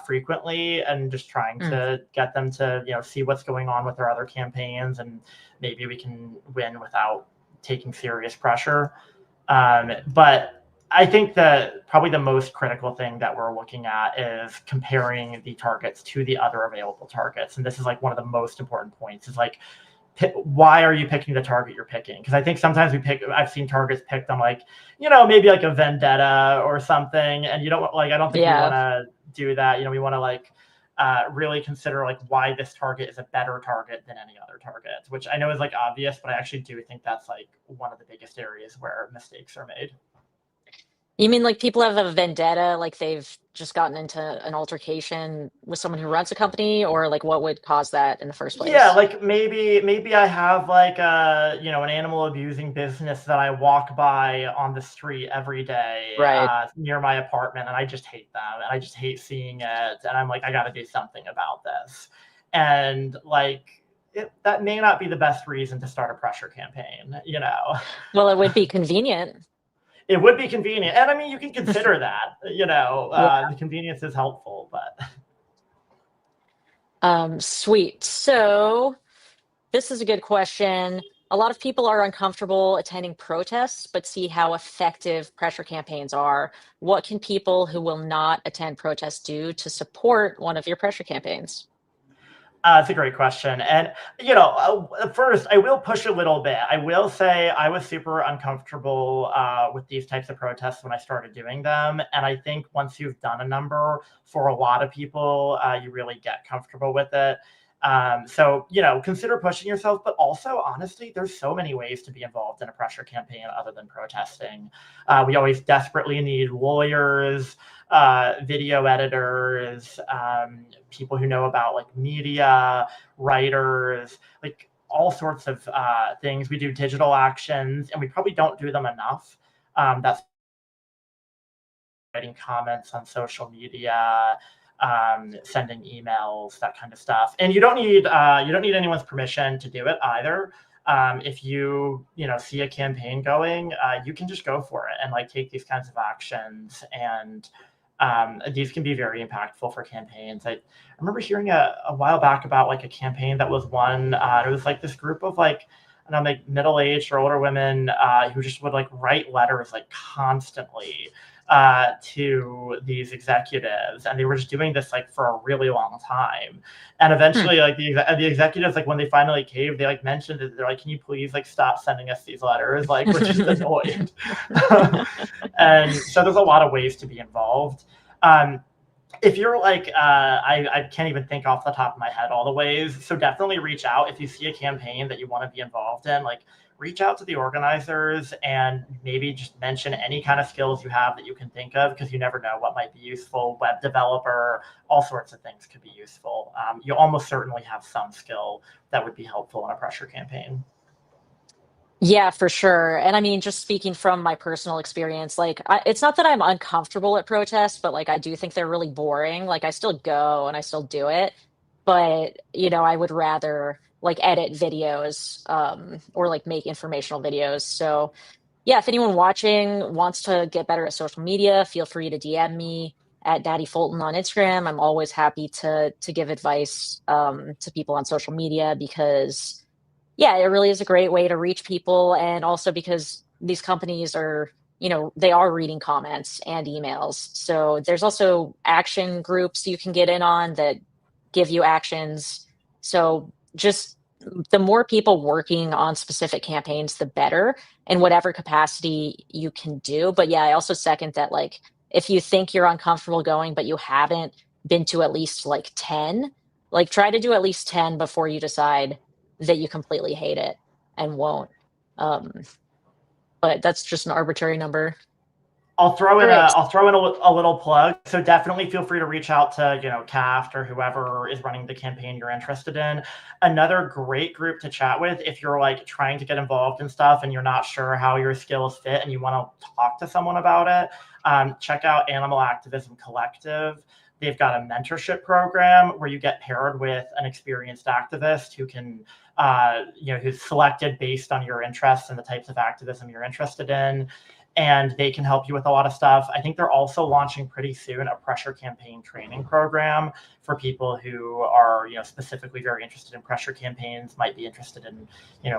frequently, and just trying Mm. to get them to see what's going on with their other campaigns, and maybe we can win without taking serious pressure. But I think that probably the most critical thing that we're looking at is comparing the targets to the other available targets. And this is like one of the most important points is like, why are you picking the target you're picking? Because I think sometimes I've seen targets picked on like, maybe like a vendetta or something. And you don't like, I don't think we want Yeah. to do that. We want to like really consider like why this target is a better target than any other target, which I know is like obvious, but I actually do think that's like one of the biggest areas where mistakes are made. You mean like people have a vendetta, like they've just gotten into an altercation with someone who runs a company, or like what would cause that in the first Yeah, place? like maybe I have like an animal abusing business that I walk by on the street every day Right. near my apartment, and I just hate them, and I just hate seeing it, and I'm like, I got to do something about this. And like that may not be the best reason to start a pressure campaign. Well, it would be convenient. It would be convenient, and I mean, you can consider that. Yeah. The convenience is helpful, but Sweet. So this is a good question. A lot of people are uncomfortable attending protests, but see how effective pressure campaigns are. What can people who will not attend protests do to support one of your pressure campaigns? It's a great question. And, first, I will push a little bit. I will say I was super uncomfortable with these types of protests when I started doing them. And I think once you've done a number, for a lot of people, you really get comfortable with it. So, consider pushing yourself, but also, honestly, there's so many ways to be involved in a pressure campaign other than protesting. We always desperately need lawyers, video editors, people who know about like media, writers, like all sorts of things. We do digital actions, and we probably don't do them enough. That's writing comments on social media, sending emails, that kind of stuff. And you don't need anyone's permission to do it either. If see a campaign going, you can just go for it and like take these kinds of actions. And these can be very impactful for campaigns. I remember hearing a while back about like a campaign that was won. It was like this group of like, I don't know, like middle-aged or older women who just would like write letters like constantly to these executives, and they were just doing this like for a really long time. And Hmm. eventually, like the executives, like when they finally caved, they like mentioned it. They're like, "Can you please like stop sending us these letters? Like we're just annoyed." And so there's a lot of ways to be involved. Um, if you're like, I can't even think off the top of my head all the ways. So definitely reach out if you see a campaign that you want to be involved in. Like, reach out to the organizers and maybe just mention any kind of skills you have that you can think of, because you never know what might be useful. Web developer, all sorts of things could be useful. You almost certainly have some skill that would be helpful in a pressure campaign. Yeah, for sure. And I mean, just speaking from my personal experience, like, it's not that I'm uncomfortable at protests, but like, I do think they're really boring. Like, I still go and I still do it, but I would rather like edit videos, or like make informational videos. So, yeah, if anyone watching wants to get better at social media, feel free to DM me at Daddy Fulton on Instagram. I'm always happy to give advice to people on social media because yeah, it really is a great way to reach people. And also because these companies are, they are reading comments and emails. So there's also action groups you can get in on that give you actions. So just the more people working on specific campaigns, the better in whatever capacity you can do. But yeah, I also second that, like, if you think you're uncomfortable going, but you haven't been to at least like 10, like try to do at least 10 before you decide that you completely hate it and won't. Um, but that's just an arbitrary number. I'll throw All in right. a little plug. So definitely feel free to reach out to CAFT or whoever is running the campaign you're interested in. Another great group to chat with if you're like trying to get involved in stuff and you're not sure how your skills fit and you want to talk to someone about it. Check out Animal Activism Collective. They've got a mentorship program where you get paired with an experienced activist who can, who's selected based on your interests and the types of activism you're interested in, and they can help you with a lot of stuff. I think they're also launching pretty soon a pressure campaign training program for people who are, specifically very interested in pressure campaigns, might be interested in,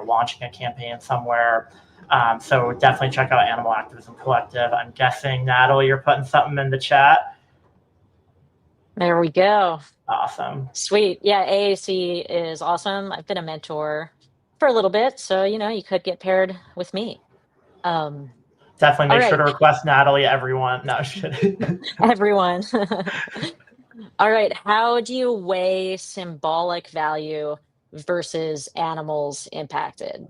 launching a campaign somewhere. So definitely check out Animal Activism Collective. I'm guessing, Natalie, you're putting something in the chat. There we go. Awesome. Sweet. Yeah, AAC is awesome. I've been a mentor for a little bit, so you could get paired with me. Um, Definitely all make sure right, to request Natalie, everyone. No, just kidding. everyone. All right, how do you weigh symbolic value versus animals impacted?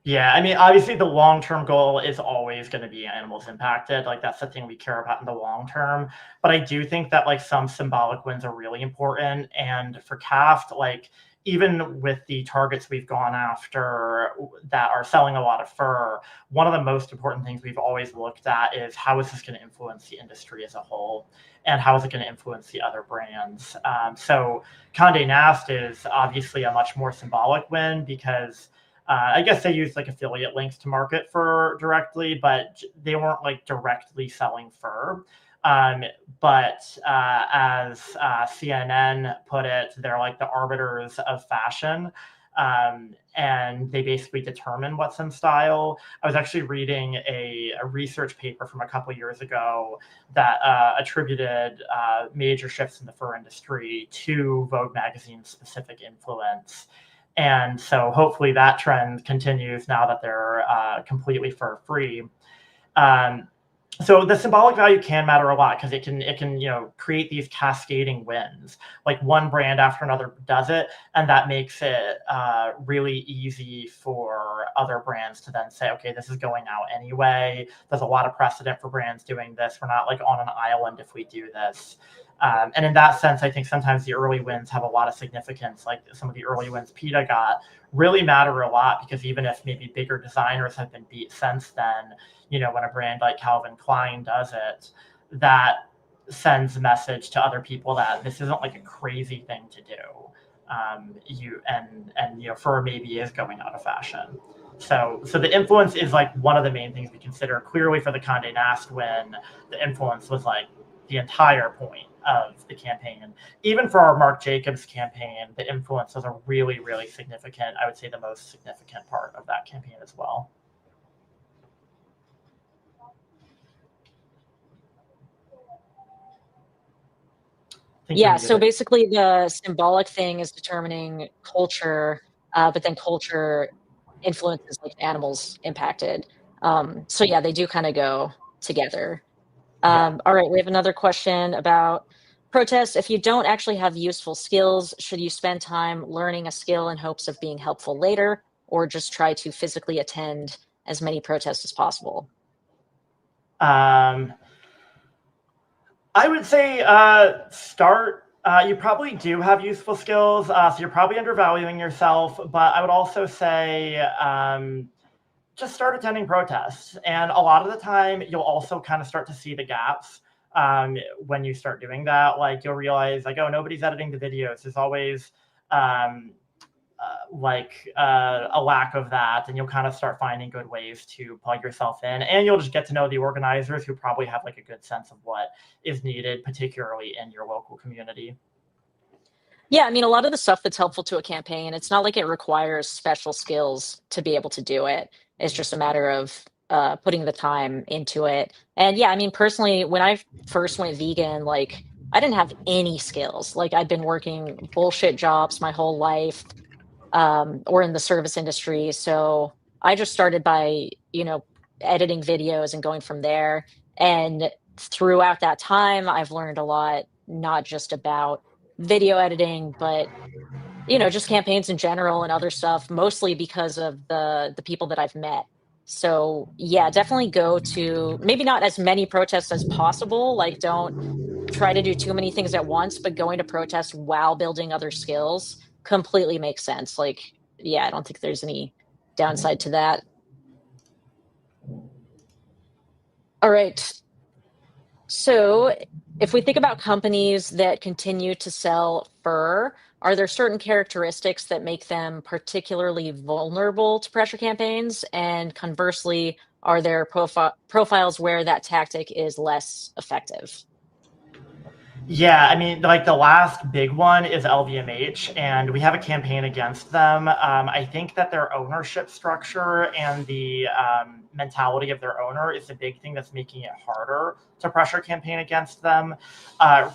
Yeah, I mean, obviously, the long-term goal is always going to be animals impacted. Like that's the thing we care about in the long term. But I do think that like some symbolic wins are really important. And for CAFT, like even with the targets we've gone after that are selling a lot of fur, one of the most important things we've always looked at is how is this going to influence the industry as a whole, and how is it going to influence the other brands. So Condé Nast is obviously a much more symbolic win because I guess they used like affiliate links to market fur directly, but they weren't like directly selling fur. But as CNN put it, they're like the arbiters of fashion. And they basically determine what's in style. I was actually reading a research paper from a couple years ago that attributed major shifts in the fur industry to Vogue magazine's specific influence. And so hopefully that trend continues now that they're completely fur-free. So the symbolic value can matter a lot because it can create these cascading wins. Like one brand after another does it, and that makes it really easy for other brands to then say, okay, this is going out anyway. There's a lot of precedent for brands doing this. We're not like on an island if we do this. And in that sense, I think sometimes the early wins have a lot of significance. Like some of the early wins PETA got really matter a lot because even if maybe bigger designers have been beat since then, when a brand like Calvin Klein does it, that sends a message to other people that this isn't like a crazy thing to do. Fur maybe is going out of fashion. So the influence is like one of the main things we consider. Clearly for the Condé Nast win, the influence was like the entire point of the campaign. Even for our Marc Jacobs campaign, the influence was a really, really significant, I would say the most significant part of that campaign as well. Yeah, so basically the symbolic thing is determining culture, but then culture influences like animals impacted. So yeah, they do kind of go together. Yeah. All right, we have another question about protests. If you don't actually have useful skills, should you spend time learning a skill in hopes of being helpful later, or just try to physically attend as many protests as possible? I would say start. You probably do have useful skills, so you're probably undervaluing yourself. But I would also say just start attending protests. And a lot of the time, you'll also kind of start to see the gaps when you start doing that. Like you'll realize, like, oh, nobody's editing the videos. There's always a lack of that, and you'll kind of start finding good ways to plug yourself in, and you'll just get to know the organizers who probably have like a good sense of what is needed, particularly in your local community. Yeah, I mean, a lot of the stuff that's helpful to a campaign, it's not like it requires special skills to be able to do it. It's just a matter of putting the time into it. And yeah, I mean, personally, when I first went vegan, like I didn't have any skills. Like I'd been working bullshit jobs my whole life, or in the service industry. So I just started by, editing videos and going from there. And throughout that time, I've learned a lot, not just about video editing, but just campaigns in general and other stuff, mostly because of the people that I've met. So yeah, definitely go to maybe not as many protests as possible. Like don't try to do too many things at once, but going to protests while building other skills completely makes sense. Like, yeah, I don't think there's any downside to that. All right. So, if we think about companies that continue to sell fur, are there certain characteristics that make them particularly vulnerable to pressure campaigns? And conversely, are there profiles where that tactic is less effective? Yeah, I mean, like the last big one is LVMH, and we have a campaign against them. I think that their ownership structure and the mentality of their owner is the big thing that's making it harder to pressure campaign against them.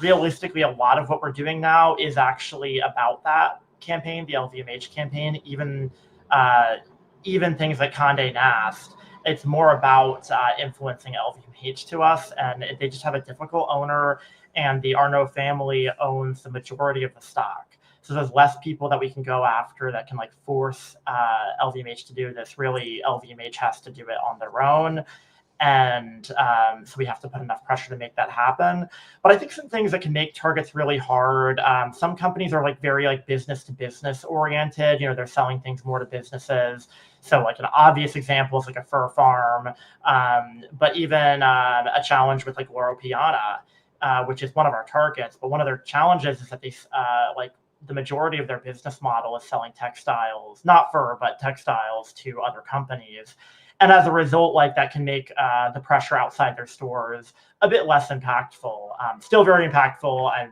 Realistically, a lot of what we're doing now is actually about that campaign, the LVMH campaign, even things like Condé Nast. It's more about influencing LVMH to us, and they just have a difficult owner, and the Arnault family owns the majority of the stock. So there's less people that we can go after that can like force LVMH to do this. Really, LVMH has to do it on their own. And so we have to put enough pressure to make that happen. But I think some things that can make targets really hard. Some companies are like very like business to business oriented. They're selling things more to businesses. So like an obvious example is like a fur farm, but even a challenge with like Loro Piana, which is one of our targets. But one of their challenges is that they like the majority of their business model is selling textiles, not fur, but textiles to other companies. And as a result, like that can make the pressure outside their stores a bit less impactful. Still very impactful, and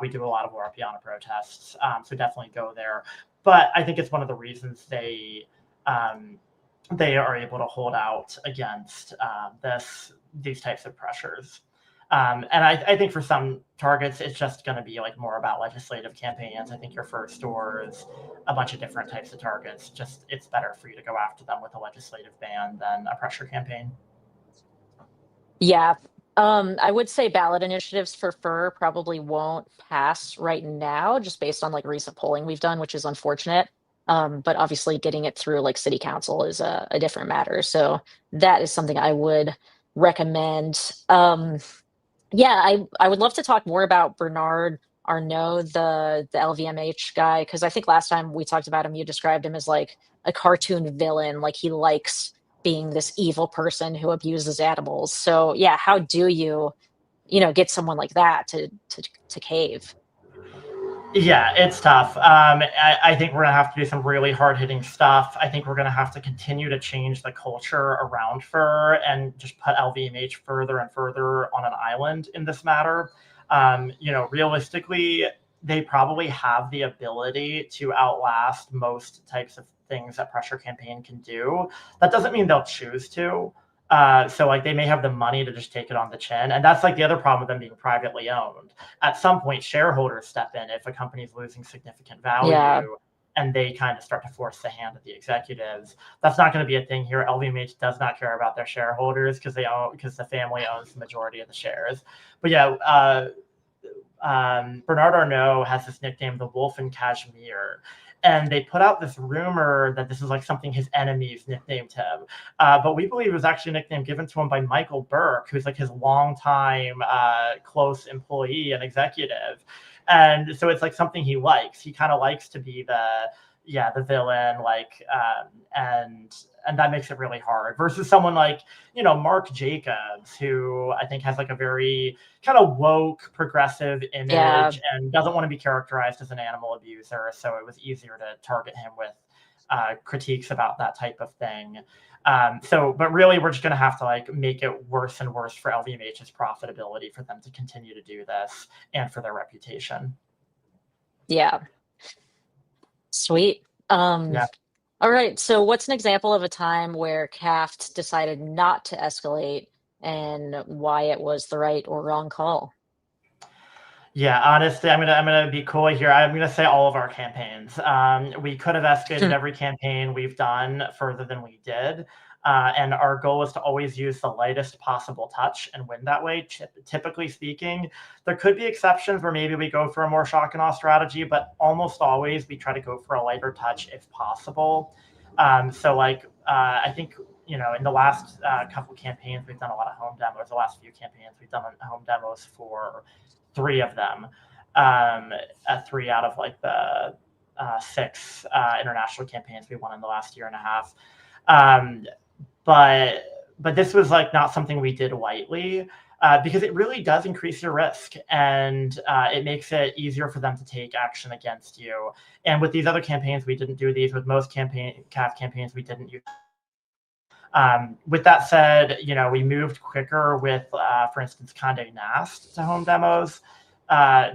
we do a lot of Loro Piana protests, so definitely go there. But I think it's one of the reasons they are able to hold out against these types of pressures. And I think for some targets, it's just going to be like more about legislative campaigns. I think your fur stores, a bunch of different types of targets. Just it's better for you to go after them with a legislative ban than a pressure campaign. Yeah. I would say ballot initiatives for fur probably won't pass right now, just based on like recent polling we've done, which is unfortunate. But obviously getting it through like city council is a different matter. So that is something I would recommend. Yeah, I would love to talk more about Bernard Arnault, the LVMH guy, because I think last time we talked about him, you described him as like a cartoon villain, like he likes being this evil person who abuses animals. So yeah, how do you, get someone like that to cave? Yeah, it's tough. I think we're gonna have to do some really hard hitting stuff. I think we're gonna have to continue to change the culture around fur and just put LVMH further and further on an island in this matter. Realistically, they probably have the ability to outlast most types of things that pressure campaign can do. That doesn't mean they'll choose to. So like they may have the money to just take it on the chin, and that's like the other problem with them being privately owned. At some point, shareholders step in if a company is losing significant Yeah, value, and they kind of start to force the hand of the executives. That's not going to be a thing here. LVMH does not care about their shareholders because the family owns the majority of the shares. But yeah, Bernard Arnault has this nickname, the Wolf in Cashmere. And they put out this rumor that this is like something his enemies nicknamed him. But we believe it was actually a nickname given to him by Michael Burke, who's like his longtime close employee and executive. And so it's like something he likes. He kind of likes to be the villain, and that makes it really hard versus someone like Mark Jacobs, who I think has like a very kind of woke progressive yeah, image and doesn't want to be characterized as an animal abuser, so it was easier to target him with critiques about that type of thing. But really we're just going to have to like make it worse and worse for LVMH's profitability for them to continue to do this and for their reputation. yeah. Sweet. Um, Yeah. all right. So what's an example of a time where CAFT decided not to escalate and why it was the right or wrong call? Yeah, honestly, I'm gonna be coy here. I'm gonna say all of our campaigns. We could have escalated every campaign we've done further than we did, and our goal is to always use the lightest possible touch and win that way. Typically speaking, there could be exceptions where maybe we go for a more shock and awe strategy, but almost always we try to go for a lighter touch if possible. I think in the last couple campaigns we've done a lot of home demos. The last few campaigns we've done home demos for three of them, three out of like the six international campaigns we won in the last year and a half. Um, but this was like not something we did lightly. Because it really does increase your risk, and it makes it easier for them to take action against you. And with these other campaigns, we didn't do these. With most CAF campaigns, we didn't use. With that said, we moved quicker with, for instance, Condé Nast to home demos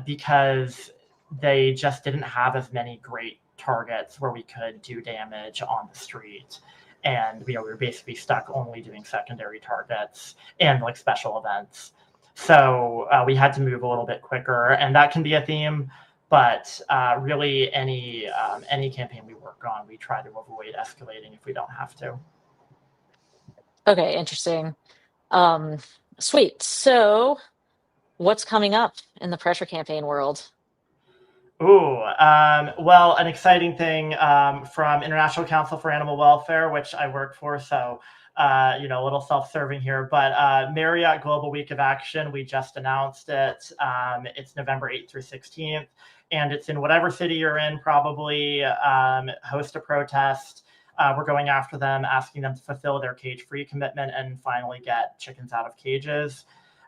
because they just didn't have as many great targets where we could do damage on the street. And we were basically stuck only doing secondary targets and like special events. So we had to move a little bit quicker, and that can be a theme. But really, any campaign we work on, we try to avoid escalating if we don't have to. Okay, interesting. Um, Sweet. So what's coming up in the pressure campaign world? Well, an exciting thing from International Council for Animal Welfare, which I work for. So, a little self-serving here, but Marriott Global Week of Action, we just announced it. It's November 8th through 16th, and it's in whatever city you're in, probably host a protest. We're going after them, asking them to fulfill their cage-free commitment and finally get chickens out of cages.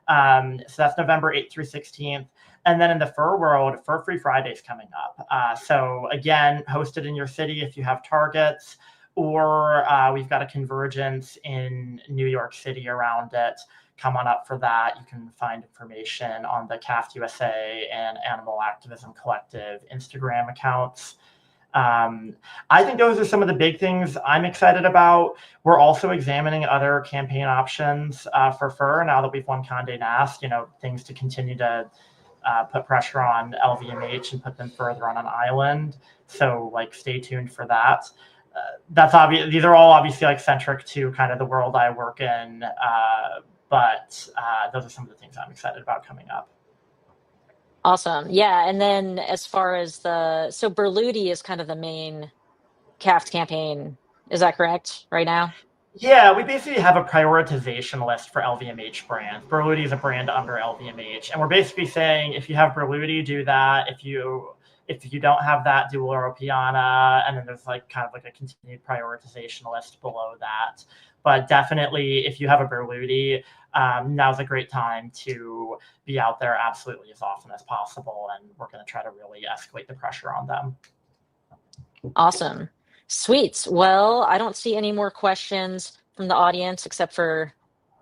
So that's November 8th through 16th. And then in the fur world, Fur Free Friday is coming up. So again, hosted in your city if you have targets, or we've got a convergence in New York City around it. Come on up for that. You can find information on the CAFT USA and Animal Activism Collective Instagram accounts. Um, I think those are some of the big things I'm excited about. We're also examining other campaign options for fur now that we've won Condé Nast. Things to continue to put pressure on LVMH and put them further on an island. So like, stay tuned for that. That's obvious. These are all obviously like centric to kind of the world I work in, but those are some of the things I'm excited about coming up. Awesome. Yeah. And then as far as so Berluti is kind of the main Caft campaign. Is that correct right now? Yeah, we basically have a prioritization list for LVMH brands. Berluti is a brand under LVMH, and we're basically saying if you have Berluti, do that. If you don't have that, do Loro Piana, and then there's like kind of like a continued prioritization list below that. But definitely, if you have a Berluti, now's a great time to be out there absolutely as often as possible, and we're going to try to really escalate the pressure on them. Awesome. Sweet. Well, I don't see any more questions from the audience except for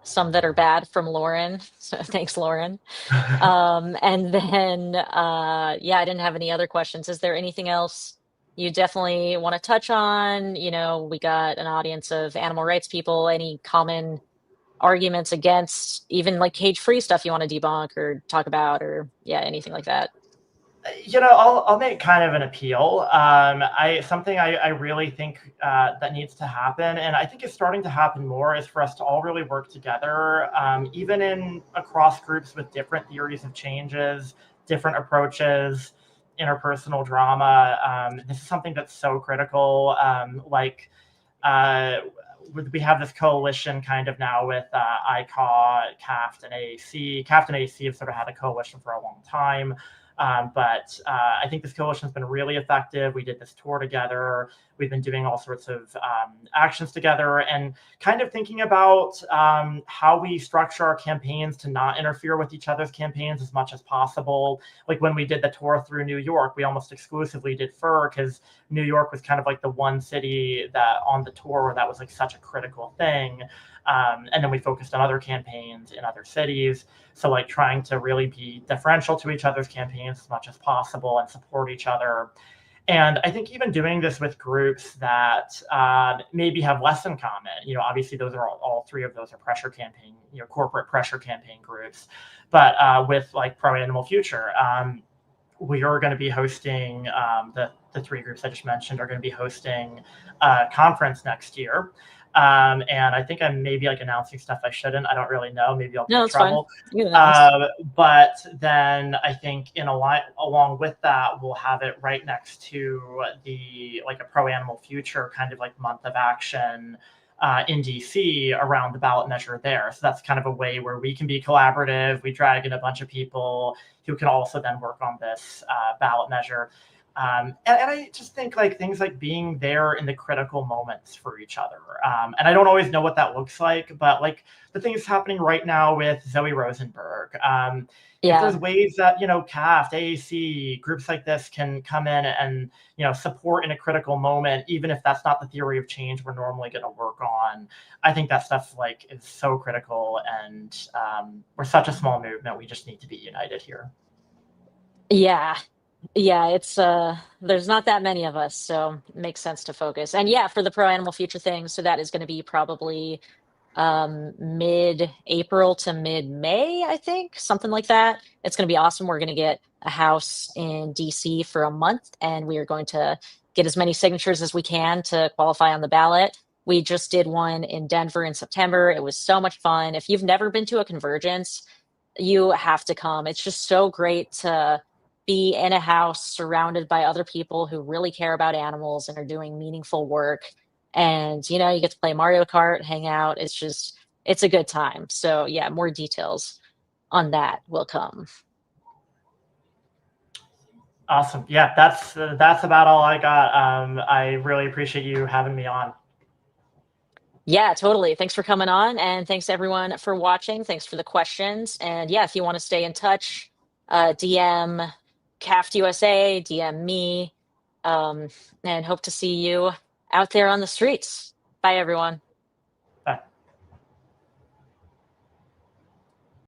some that are bad from Lauren. So thanks, Lauren. And then, yeah, I didn't have any other questions. Is there anything else you definitely want to touch on? We got an audience of animal rights people. Any common arguments against even like cage-free stuff you want to debunk or talk about, or yeah, anything like that? I'll make kind of an appeal. I really think that needs to happen, and I think it's starting to happen more, is for us to all really work together, even in across groups with different theories of changes, different approaches, interpersonal drama. This is something that's so critical. Uh, we have this coalition kind of now with ICAW, CAFT, and AAC. CAFT and AAC have sort of had a coalition for a long time. But I think this coalition has been really effective. We did this tour together. We've been doing all sorts of actions together, and kind of thinking about how we structure our campaigns to not interfere with each other's campaigns as much as possible. Like when we did the tour through New York, we almost exclusively did fur because New York was kind of like the one city that on the tour where that was like such a critical thing. And then we focused on other campaigns in other cities. So like trying to really be differential to each other's campaigns as much as possible and support each other. And I think even doing this with groups that maybe have less in common, obviously those are all three of those are pressure campaign, corporate pressure campaign groups. But with like Pro Animal Future, we are going to be hosting the three groups I just mentioned are going to be hosting a conference next year. And I think I'm maybe like announcing stuff I shouldn't. I don't really know. Maybe I'll get No, in that's fine. trouble. You can announce. But then I think along with that, we'll have it right next to the like a Pro Animal Future kind of like month of action in DC around the ballot measure there. So that's kind of a way where we can be collaborative. We drag in a bunch of people who can also then work on this ballot measure. And I just think like things like being there in the critical moments for each other. And I don't always know what that looks like, but like the things happening right now with Zoe Rosenberg. If there's Yeah. ways that, CAFT, AAC, groups like this can come in and, support in a critical moment, even if that's not the theory of change we're normally going to work on, I think that stuff like is so critical. And we're such a small movement. We just need to be united here. Yeah. Yeah, it's there's not that many of us, so it makes sense to focus. And yeah, for the Pro Animal Future thing, so that is going to be probably mid-April to mid-May, I think, something like that. It's going to be awesome. We're going to get a house in DC for a month, and we are going to get as many signatures as we can to qualify on the ballot. We just did one in Denver in September. It was so much fun. If you've never been to a convergence, you have to come. It's just so great to be in a house surrounded by other people who really care about animals and are doing meaningful work. And you get to play Mario Kart, hang out. It's a good time. So yeah, more details on that will come. Awesome. Yeah, that's about all I got. I really appreciate you having me on. Yeah, totally. Thanks for coming on, and thanks everyone for watching. Thanks for the questions. And yeah, if you want to stay in touch, DM CAFT USA, DM me, and hope to see you out there on the streets. Bye, everyone.